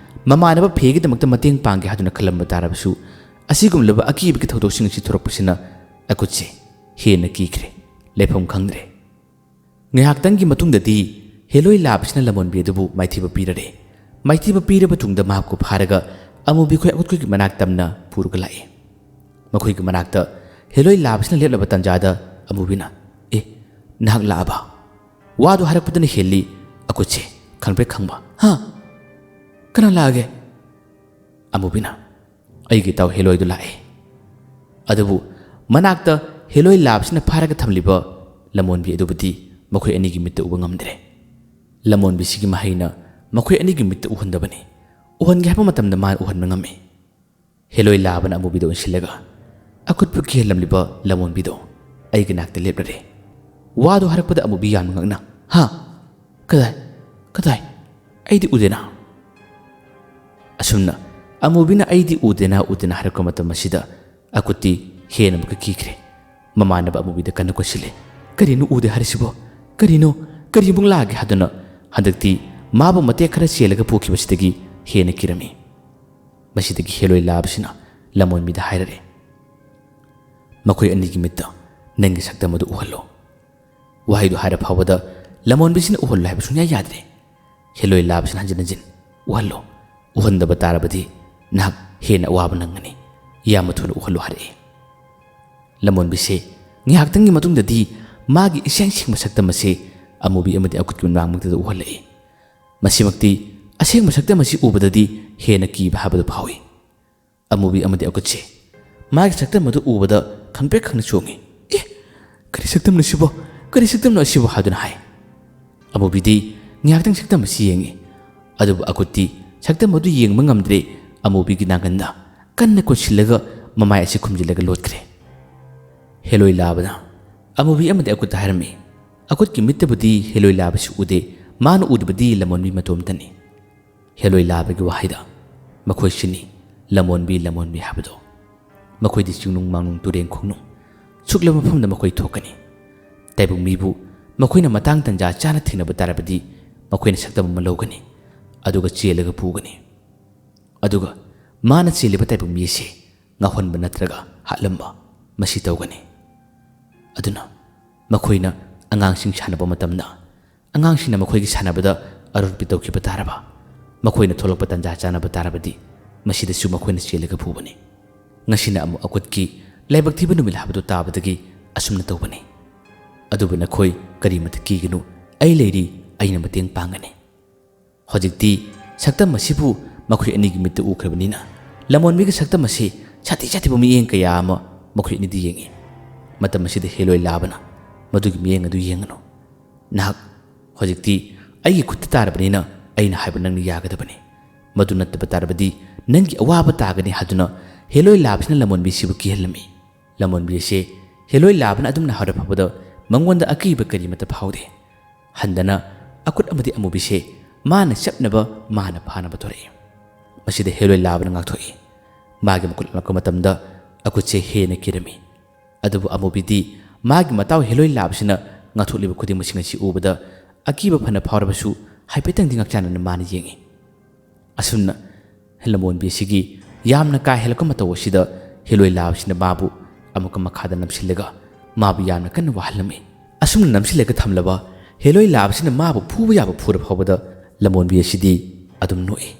ꯃꯃꯥꯟꯅꯕ ꯐꯦꯒꯤꯗꯃꯛꯇ ꯃꯇꯦꯡ ꯄꯥꯡꯒꯦ ꯍꯥꯏꯗꯨꯅ ꯈꯜꯂꯝꯕ ꯇꯥꯔꯕꯁꯨ ꯑꯁꯤꯒꯨꯝꯂꯕ ꯑꯀꯤꯕꯒꯤ ꯊꯧꯗꯣꯛꯁꯤꯡ ꯑꯁꯤ ꯊꯣꯔꯛꯄꯁꯤꯅ ꯑꯀꯨꯠꯁꯦ ꯍꯦꯟꯅ ꯀꯤꯈ꯭ꯔꯦ ꯂꯩꯐꯝ ꯈꯪꯗ꯭ꯔꯦ ꯉꯥꯏꯍꯥꯛꯇꯪꯒꯤ ꯃꯇꯨꯡꯗꯗꯤ ꯍꯦꯂꯣꯏ ꯂꯥꯕꯁꯤꯅ ꯂꯝꯕꯣꯟꯕꯤ ꯑꯗꯨꯕꯨ ꯃꯥꯏꯊꯤꯕ ꯄꯤꯔꯔꯦ ꯃꯥꯏꯊꯤꯕ ꯄꯤꯔꯕ ꯇꯨꯡꯗ ꯃꯍꯥꯛꯄꯨ ꯐꯥꯔꯒ ꯑꯃꯨꯕꯤ ꯈꯣꯏ ꯑꯀꯨꯠꯈꯣꯏꯒꯤ ꯃꯅꯥꯛ ꯇꯝꯅ ꯄꯨꯔꯒ ꯂꯥꯛꯏ ꯃꯈꯣꯏꯒꯤ ꯃꯅꯥꯛꯇ ꯍꯦꯂꯣꯏ ꯂꯥꯕꯁꯤꯅ ꯂꯦꯞꯂꯕ ꯇꯟꯖꯥꯗ ꯑꯃꯨꯕꯤꯅ ꯅꯍꯥꯛ ꯂꯥꯛꯑꯕ ꯋꯥꯗꯨ ꯍꯥꯏꯔꯛꯄꯗꯅ ꯍꯦꯜꯂꯤ ꯑꯀꯨꯠꯁꯦ ꯈꯪꯕ꯭ꯔꯦꯛ ꯈꯪꯕ ꯀꯅꯥ ꯂꯥꯛꯑꯒꯦ ꯑꯃꯨꯕꯤꯅ ꯑꯩꯒꯤ ꯏꯇꯥꯎ ꯍꯦꯂꯣꯏꯗꯨ ꯂꯥꯛꯑꯦ ꯑꯗꯨꯕꯨ ꯃꯅꯥꯛꯇ ꯍꯦꯂꯣꯏ ꯂꯥꯕꯁꯤꯅ ꯐꯥꯔꯒ ꯊꯝꯂꯤꯕ ꯂꯝꯕꯣꯟꯕꯤ ꯑꯗꯨꯕꯨꯗꯤ ꯃꯈꯣꯏ ꯑꯅꯤꯒꯤ ꯃꯤꯠꯇ ꯎꯕ ꯉꯝꯗ꯭ꯔꯦ ꯂꯝꯕꯣꯟꯕꯤꯁꯤꯒꯤ ꯃꯍꯩꯅ ꯃꯈꯣꯏ ꯑꯅꯤꯒꯤ ꯃꯤꯠꯇ ꯎꯍꯟꯗꯕꯅꯤ ꯎꯍꯟꯒꯦ ꯍꯥꯏꯕ ꯃꯇꯝꯗ ꯃꯥꯅ ꯎꯍꯟꯕ ꯉꯝꯃꯤ ꯍꯦꯂꯣꯏ ꯂꯥꯕꯅ ꯑꯃꯨꯕꯤꯗ ꯑꯣꯟꯁꯤꯜꯂꯒ ꯑꯀꯨꯠꯄꯨ ꯀꯤꯍꯜꯂꯝꯂꯤꯕ ꯂꯝꯕꯣꯟꯕꯤꯗꯣ ꯑꯩꯒꯤ ꯅꯥꯛꯇ ꯂꯦꯞꯂꯔꯦ ꯋꯥꯗꯨ ꯍꯥꯏꯔꯛꯄꯗ ꯑꯃꯨꯕꯤ ꯌꯥꯝꯅ ꯉꯛꯅ ꯀꯗꯥꯏ ꯑꯩꯗꯤ ꯎꯗꯦꯅ ꯑꯁꯨꯝꯅ ꯑꯃꯨꯕꯤꯅ ꯑꯩꯗꯤ ꯎꯗꯦꯅ ꯍꯥꯏꯔꯛꯄ ꯃꯇꯝ ꯑꯁꯤꯗ ꯑꯀꯨꯠꯇꯤ ꯍꯦꯟꯅ ꯑꯃꯨꯛꯀ ꯀꯤꯈ꯭ꯔꯦ ꯃꯃꯥꯟꯅꯕ ꯑꯃꯨꯕꯤꯗ ꯀꯟꯅ ꯀꯣꯏꯁꯤꯜꯂꯦ ꯀꯔꯤꯅꯣ ꯎꯗꯦ ꯍꯥꯏꯔꯤꯁꯤꯕꯣ ꯀꯔꯤꯃꯨꯛ ꯂꯥꯛꯑꯒꯦ ꯍꯥꯏꯗꯨꯅ ꯍꯟꯗꯛꯇꯤ ꯃꯥꯕꯨ ꯃꯇꯦꯛ ꯈꯔ ꯆꯦꯜꯂꯒ ꯄꯨꯈꯤꯕꯁꯤꯗꯒꯤ ꯍꯦꯟꯅ ꯀꯤꯔꯝꯃꯤ ꯃꯁꯤꯗꯒꯤ ꯍꯦꯂꯣꯏ ꯂꯥꯕꯁꯤꯅ ꯂꯝꯕꯣꯟꯕꯤꯗ ꯍꯥꯏꯔꯔꯦ ꯃꯈꯣꯏ ꯑꯅꯤꯒꯤ ꯃꯤꯠꯇ ꯅꯪꯒꯤ ꯁꯛꯇꯝ ꯑꯗꯨ ꯎꯍꯜꯂꯣ ꯋꯥꯍꯩꯗꯨ ꯍꯥꯏꯔ ꯐꯥꯎꯕꯗ ꯂꯝꯕꯣꯟꯕꯤꯁꯤꯅ ꯎꯍꯜꯂꯣ ꯍꯥꯏꯕ ꯁꯨꯡꯌꯥ ꯌꯥꯗ꯭ꯔꯦ ꯍꯦꯂꯣꯏ ꯂꯥꯕꯁꯤꯅ ꯍꯟꯖꯤꯟ ꯎꯍꯜꯂꯣ ꯎꯍꯟꯗꯕ ꯇꯥꯔꯕꯗꯤ ꯅꯍꯥꯛ ꯍꯦꯟꯅ ꯑꯋꯥꯕ ꯅꯪꯒꯅꯤ ꯌꯥꯝꯅ ꯊꯨꯅ ꯎꯍꯜꯂꯣ ꯍꯥꯏꯔꯛꯏ ꯂꯝꯕꯣꯟꯕꯤꯁꯦ ꯉꯥꯏꯍꯥꯛꯇꯪꯒꯤ ꯃꯇꯨꯡꯗꯗꯤ ꯃꯥꯒꯤ ꯏꯁꯦꯡ ꯁꯦꯡꯕ ꯁꯛꯇꯝ ꯑꯁꯤ ꯑꯃꯨꯕꯤ ꯑꯃꯗꯤ ꯑꯀꯨꯠꯀꯤ ꯃꯅꯥꯛꯃꯛꯇꯗ ꯎꯍꯜꯂꯛꯏ ꯃꯁꯤꯃꯛꯇꯤ ꯑꯁꯦꯡꯕ ꯁꯛꯇꯝ ꯑꯁꯤ ꯎꯕꯗꯗꯤ ꯍꯦꯟꯅ ꯀꯤꯕ ꯍꯥꯏꯕꯗꯨ ꯐꯥꯎꯏ ꯑꯃꯨꯕꯤ ꯑꯃꯗꯤ ꯑꯀꯨꯠꯁꯦ ꯃꯥꯒꯤ ꯁꯛꯇꯝ ꯑꯗꯨ ꯎꯕꯗ ꯈꯪꯄ꯭ꯔꯦꯛ ꯈꯪꯅ ꯆꯣꯡꯉꯤ ꯀꯔꯤ ꯁꯛꯇꯝꯅꯣ ꯑꯁꯤꯕꯣ ꯍꯥꯏꯗꯨꯅ ꯍꯥꯏ ꯑꯃꯨꯕꯤꯗꯤ ꯉꯥꯏꯍꯥꯛꯇꯪ ꯁꯛꯇꯝ ꯑꯁꯤ ꯌꯦꯡꯉꯤ ꯑꯗꯨꯕꯨ ꯑꯀꯨꯠꯇꯤ ꯁꯛꯇꯝ ꯑꯗꯨ ꯌꯦꯡꯕ ꯉꯝꯗ꯭ꯔꯦ ꯑꯃꯨꯕꯤꯒꯤ ꯅꯥꯀꯟꯗ ꯀꯟꯅ ꯀꯣꯟꯁꯤꯜꯂꯒ ꯃꯃꯥꯏ ꯑꯁꯤ ꯈꯨꯝꯖꯤꯜꯂꯒ ꯂꯣꯠꯈ꯭ꯔꯦ ꯍꯦꯂꯣꯏ ꯂꯥꯕꯅ ꯑꯃꯨꯕꯤ ꯑꯃꯗꯤ ꯑꯀꯨꯠꯇ ꯍꯥꯏꯔꯝꯃꯤ ꯑꯀꯨꯠꯀꯤ ꯃꯤꯠꯇꯕꯨꯗꯤ ꯍꯦꯂꯣꯏ ꯂꯥꯕꯁꯤ ꯎꯗꯦ ꯃꯥꯅ ꯎꯗꯕꯗꯤ ꯂꯝꯕꯣꯟꯕꯤ ꯃꯇꯣꯝꯇꯅꯤ ꯍꯦꯂꯣꯏ ꯂꯥꯕꯒꯤ ꯋꯥꯍꯩꯗ ꯃꯈꯣꯏꯁꯤꯅꯤ ꯂꯃꯣꯟꯕꯤ ꯍꯥꯏꯕꯗꯣ ꯃꯈꯣꯏꯗꯤ ꯆꯤꯡꯅꯨꯡ ꯃꯥꯡꯅꯨꯡ ꯇꯨꯔꯦꯟ ꯈꯣꯡꯅꯨꯡ ꯁꯨꯛꯂꯕ ꯃꯐꯝꯗ ꯃꯈꯣꯏ ꯊꯣꯛꯀꯅꯤ ꯇꯥꯏꯕꯪ ꯃꯤꯕꯨ ꯃꯈꯣꯏꯅ ꯃꯇꯥꯡ ꯇꯟꯖꯥ ꯆꯥꯅ ꯊꯦꯡꯅꯕ ꯇꯥꯔꯕꯗꯤ ꯃꯈꯣꯏꯅ ꯁꯛꯇꯝ ꯑꯃ ꯂꯧꯒꯅꯤ ꯑꯗꯨꯒ ꯆꯦꯜꯂꯒ ꯄꯨꯒꯅꯤ ꯑꯗꯨꯒ ꯃꯥꯅ ꯆꯦꯜꯂꯤꯕ ꯇꯥꯏꯕꯪ ꯃꯤ ꯑꯁꯤ ꯉꯥꯎꯍꯟꯕ ꯅꯠꯇ꯭ꯔꯒ ꯍꯥꯠꯂꯝꯕ ꯃꯁꯤ ꯇꯧꯒꯅꯤ ꯑꯗꯨꯅ ꯃꯈꯣꯏꯅ ꯑꯉꯥꯡꯁꯤꯡ ꯁꯥꯟꯅꯕ ꯃꯇꯝꯗ ꯑꯉꯥꯡꯁꯤꯡꯅ ꯃꯈꯣꯏꯒꯤ ꯁꯥꯟꯅꯕꯗ ꯑꯔꯣꯠꯄꯤ ꯇꯧꯈꯤꯕ ꯇꯥꯔꯕ ꯃꯈꯣꯏꯅ ꯊꯣꯛꯂꯛꯄ ꯇꯟꯖꯥ ꯆꯥꯅꯕ ꯇꯥꯔꯕꯗꯤ ꯃꯁꯤꯗꯁꯨ ꯃꯈꯣꯏꯅ ꯆꯦꯜꯂꯒ ꯄꯨꯕꯅꯤ ꯉꯁꯤꯅ ꯑꯃꯨꯛ ꯑꯀꯨꯠꯀꯤ ꯂꯥꯏꯕꯛ ꯊꯤꯕ ꯅꯨꯃꯤꯠ ꯍꯥꯏꯕꯗꯨ ꯇꯥꯕꯗꯒꯤ ꯑꯁꯨꯝꯅ ꯇꯧꯕꯅꯤ ꯑꯗꯨꯕꯨ ꯅꯈꯣꯏ ꯀꯔꯤꯃꯇ ꯀꯤꯒꯅꯨ ꯑꯩ ꯂꯩꯔꯤ ꯑꯩꯅ ꯃꯇꯦꯡ ꯄꯥꯡꯒꯅꯤ ꯍꯧꯖꯤꯛꯇꯤ ꯁꯛꯇꯝ ꯑꯁꯤꯕꯨ ꯃꯈꯣꯏ ꯑꯅꯤꯒꯤ ꯃꯤꯠꯇ ꯎꯈ꯭ꯔꯕꯅꯤꯅ ꯂꯃꯣꯟꯕꯤꯒꯤ ꯁꯛꯇꯝ ꯑꯁꯤ ꯁꯥꯊꯤꯕ ꯃꯤꯠꯌꯦꯡ ꯀꯌꯥ ꯑꯃ ꯃꯈꯣꯏ ꯑꯅꯤꯗꯤ ꯌꯦꯡꯉꯤ ꯃꯇꯝ ꯑꯁꯤꯗ ꯍꯦꯂꯣꯏ ꯂꯥꯕꯅ ꯃꯗꯨꯒꯤ ꯃꯤꯠꯌꯦꯡ ꯑꯗꯨ ꯌꯦꯡꯒꯅꯨ ꯅꯍꯥꯛ ꯍꯧꯖꯤꯛꯇꯤ ꯑꯩꯒꯤ ꯈꯨꯠꯇ ꯇꯥꯔꯕꯅꯤꯅ ꯑꯩꯅ ꯍꯥꯏꯕ ꯅꯪꯅ ꯌꯥꯒꯗꯕꯅꯤ ꯃꯗꯨ ꯅꯠꯇꯕ ꯇꯥꯔꯕꯗꯤ ꯅꯪꯒꯤ ꯑꯋꯥꯕ ꯇꯥꯒꯅꯤ ꯍꯥꯏꯗꯨꯅ ꯍꯦꯂꯣꯏ ꯂꯥꯕꯁꯤꯅ ꯂꯃꯣꯟꯕꯤꯁꯤꯕꯨ ꯀꯤꯍꯜꯂꯝꯃꯤ ꯂꯃꯣꯟꯕꯤ ꯑꯁꯤ ꯍꯦꯂꯣꯏ ꯂꯥꯕꯅ ꯑꯗꯨꯝꯅ ꯍꯧꯔꯛꯄꯗ ꯃꯉꯣꯟꯗ ꯑꯀꯤꯕ ꯀꯔꯤꯃꯇ ꯐꯥꯎꯗꯦ ꯍꯟꯗꯅ ꯑꯀꯨꯠ ꯑꯃꯗꯤ ꯑꯃꯨꯕꯤꯁꯦ ꯃꯥꯅ ꯆꯞꯅꯕ ꯃꯥꯅ ꯐꯥꯅꯕ ꯊꯣꯔꯛꯏ ꯃꯁꯤꯗ ꯍꯦꯂꯣꯏ ꯂꯥꯕꯅ ꯉꯥꯛꯊꯣꯛꯏ ꯃꯥꯒꯤ ꯃꯈꯨꯠ ꯂꯛꯄ ꯃꯇꯝꯗ ꯑꯀꯨꯠꯁꯦ ꯍꯦꯟꯅ ꯀꯤꯔꯝꯃꯤ ꯑꯗꯨꯕꯨ ꯑꯃꯨꯕꯤꯗꯤ ꯃꯥꯒꯤ ꯃꯇꯥꯎ ꯍꯦꯂꯣꯏ ꯂꯥꯕꯁꯤꯅ ꯉꯥꯛꯊꯣꯛꯂꯤꯕ ꯈꯨꯗꯤꯡꯃꯛꯁꯤꯡ ꯑꯁꯤ ꯎꯕꯗ ꯑꯀꯤꯕ ꯐꯅ ꯐꯥꯎꯔꯕꯁꯨ ꯍꯥꯏꯐꯦꯠꯇꯪꯗꯤ ꯉꯛꯆꯥꯟꯅꯅ ꯃꯥꯅ ꯌꯦꯡꯉꯤ ꯑꯁꯨꯝꯅ ꯂꯃꯣꯟꯕꯤ ꯑꯁꯤꯒꯤ ꯌꯥꯝꯅ ꯀꯥ ꯍꯦꯜꯂꯛꯄ ꯃꯇꯧ ꯑꯁꯤꯗ ꯍꯦꯂꯣꯏ ꯂꯥꯕꯁꯤꯅ ꯃꯥꯕꯨ ꯑꯃꯨꯛꯀ ꯃꯈꯥꯗ ꯅꯝꯁꯤꯜꯂꯒ ꯃꯥꯕꯨ ꯌꯥꯝꯅ ꯀꯟꯅ ꯋꯥꯍꯜꯂꯝꯃꯤ ꯑꯁꯨꯝꯅ ꯅꯝꯁꯤꯜꯂꯒ ꯊꯝꯂꯕ ꯍꯦꯂꯣꯏ ꯂꯥꯕꯁꯤꯅ ꯃꯥꯕꯨ ꯐꯨꯕ ꯌꯥꯕ ꯐꯨꯔ ꯐꯥꯎꯕꯗ ꯂꯃꯣꯟꯕꯤ ꯑꯁꯤꯗꯤ ꯑꯗꯨꯝ ꯅꯣꯛꯏ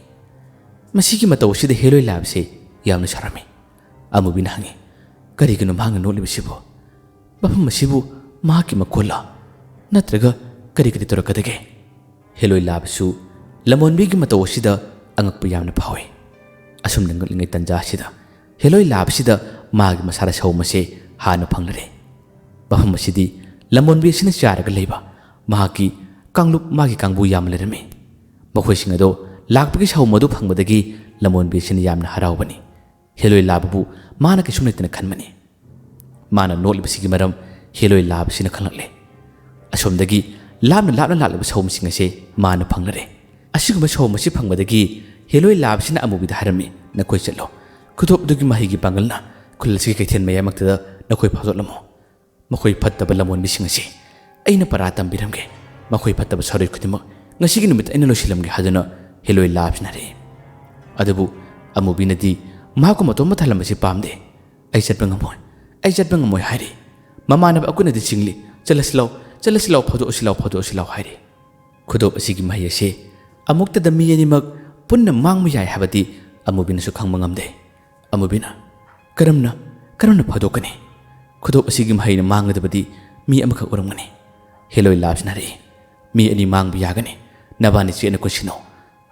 ꯃꯁꯤꯒꯤ ꯃꯇꯧ ꯑꯁꯤꯗ ꯍꯦꯂꯣꯏ ꯂꯥꯕꯁꯦ ꯌꯥꯝꯅ ꯁꯥꯔꯝꯃꯤ ꯑꯃꯨꯕꯤꯅ ꯍꯪꯉꯤ ꯀꯔꯤꯒꯤꯅꯣ ꯃꯍꯥꯛꯅ ꯅꯣꯛꯂꯤꯕꯁꯤꯕꯨ ꯃꯐꯝ ꯑꯁꯤꯕꯨ ꯃꯍꯥꯛꯀꯤ ꯃꯈꯣꯜꯂ ꯅꯠꯇ꯭ꯔꯒ ꯀꯔꯤ ꯇꯧꯔꯛꯀꯗꯒꯦ ꯍꯦꯂꯣꯏ ꯂꯥꯕꯁꯨ ꯂꯃꯣꯟꯕꯤꯒꯤ ꯃꯇꯧ ꯑꯁꯤꯗ ꯑꯉꯛꯄ ꯌꯥꯝꯅ ꯐꯥꯎꯏ ꯑꯁꯨꯝꯅ ꯉꯛꯂꯤꯉꯩ ꯇꯟꯖꯥ ꯑꯁꯤꯗ ꯍꯦꯂꯣꯏ ꯂꯥꯕꯁꯤꯗ ꯃꯥꯒꯤ ꯃꯁꯥꯗ ꯁꯧꯝ ꯑꯁꯤ ꯍꯥꯟꯅ ꯐꯪꯂꯔꯦ ꯃꯐꯝ ꯑꯁꯤꯗꯤ ꯂꯃꯣꯟꯕꯤ ꯑꯁꯤꯅ ꯆꯥꯔꯒ ꯂꯩꯕ ꯃꯍꯥꯛꯀꯤ ꯀꯥꯡꯂꯨꯞ ꯃꯥꯒꯤ ꯀꯥꯡꯕꯨ ꯌꯥꯝꯅ ꯂꯩꯔꯝꯃꯤ ꯃꯈꯣꯏꯁꯤꯡ ꯑꯗꯣ ꯂꯥꯛꯄꯒꯤ ꯁꯧꯝ ꯑꯗꯨ ꯐꯪꯕꯗꯒꯤ ꯂꯃꯣꯟꯕꯤ ꯑꯁꯤꯅ ꯌꯥꯝꯅ ꯍꯔꯥꯎꯕꯅꯤ ꯍꯦꯂꯣꯏ ꯂꯥꯕꯕꯨ ꯃꯥꯅ ꯀꯩꯁꯨꯝ ꯂꯩꯇꯅ ꯈꯟꯕꯅꯤ ꯃꯥꯅ ꯅꯣꯛꯂꯤꯕꯁꯤꯒꯤ ꯃꯔꯝ ꯍꯦꯂꯣꯏ ꯂꯥꯕꯁꯤꯅ ꯈꯪꯂꯛꯂꯦ ꯑꯁꯣꯝꯗꯒꯤ ꯂꯥꯞꯅ ꯂꯥꯛꯂꯤꯕ ꯁꯧꯝꯁꯤꯡ ꯑꯁꯤ ꯃꯥꯅ ꯐꯪꯂꯔꯦ ꯑꯁꯤꯒꯨꯝꯕ ꯁꯧꯝ ꯑꯁꯤ ꯐꯪꯕꯗꯒꯤ ꯍꯦꯂꯣꯏ ꯂꯥꯕꯁꯤꯅ ꯑꯃꯨꯕꯤꯗ ꯍꯥꯏꯔꯝꯃꯤ ꯅꯈꯣꯏ ꯆꯠꯂꯣ ꯈꯨꯗꯣꯞ ꯑꯗꯨꯒꯤ ꯃꯍꯩꯒꯤ ꯄꯥꯡꯒꯜꯅ ꯈꯨꯜ ꯑꯁꯤꯒꯤ ꯀꯩꯊꯦꯜ ꯃꯌꯥꯏꯃꯛꯇꯗ ꯅꯈꯣꯏ ꯐꯥꯎꯗꯣꯛꯂꯝꯃꯣ ꯃꯈꯣꯏ ꯐꯠꯇꯕ ꯂꯃꯣꯟꯕꯤꯁꯤꯡ ꯑꯁꯤ ꯑꯩꯅ ꯄꯔꯥ ꯇꯝꯕꯤꯔꯝꯒꯦ ꯃꯈꯣꯏ ꯐꯠꯇꯕ ꯁꯔꯣꯏ ꯈꯨꯗꯤꯡꯃꯛ ꯉꯁꯤꯒꯤ ꯅꯨꯃꯤꯠꯇ ꯑꯩꯅ ꯂꯣꯏꯁꯤꯜꯂꯝꯒꯦ ꯍꯥꯏꯗꯨꯅ ꯍꯦꯂꯣꯏ ꯂꯥꯕꯁꯤꯅ ꯍꯥꯏꯔꯛꯏ ꯑꯗꯨꯕꯨ ꯑꯃꯨꯕꯤꯅꯗꯤ ꯃꯍꯥꯛꯀ ꯃꯇꯣꯝꯕ ꯊꯜꯂꯝꯕꯁꯤ ꯄꯥꯝꯗꯦ ꯑꯩ ꯆꯠꯄ ꯉꯝꯃꯣꯏ ꯍꯥꯏꯔꯤ ꯃꯃꯥꯟꯅꯕ ꯑꯀꯨꯠꯅꯗꯤ ꯆꯤꯡꯂꯤ ꯆꯠꯂꯁꯤ ꯂꯥꯎ ꯐꯥꯎꯗꯣꯛꯑꯁꯤ ꯂꯥꯎ ꯍꯥꯏꯔꯤ ꯈꯨꯗꯣꯞ ꯑꯁꯤꯒꯤ ꯃꯍꯩ ꯑꯁꯤ ꯑꯃꯨꯛꯇꯗ ꯃꯤ ꯑꯅꯤꯃꯛ ꯄꯨꯟꯅ ꯃꯥꯡꯕ ꯌꯥꯏ ꯍꯥꯏꯕꯗꯤ ꯑꯃꯨꯕꯤꯅꯁꯨ ꯈꯪꯕ ꯉꯝꯗꯦ ꯑꯃꯨꯕꯤꯅ ꯀꯔꯝꯅ ꯐꯥꯗꯣꯛꯀꯅꯤ ꯈꯨꯗꯣꯞ ꯑꯁꯤꯒꯤ ꯃꯍꯩꯅ ꯃꯥꯡꯒꯗꯕꯗꯤ ꯃꯤ ꯑꯃꯈꯛ ꯑꯣꯏꯔꯝꯒꯅꯤ ꯍꯦꯂꯣꯏ ꯂꯥꯕꯁꯤꯅ ꯍꯥꯏꯔꯛꯏ ꯃꯤ ꯑꯅꯤ ꯃꯥꯡꯕ ꯌꯥꯒꯅꯤ ꯅꯕꯥꯅꯤ ꯆꯦꯠꯅ ꯀꯣꯏꯁꯤꯟꯅꯧ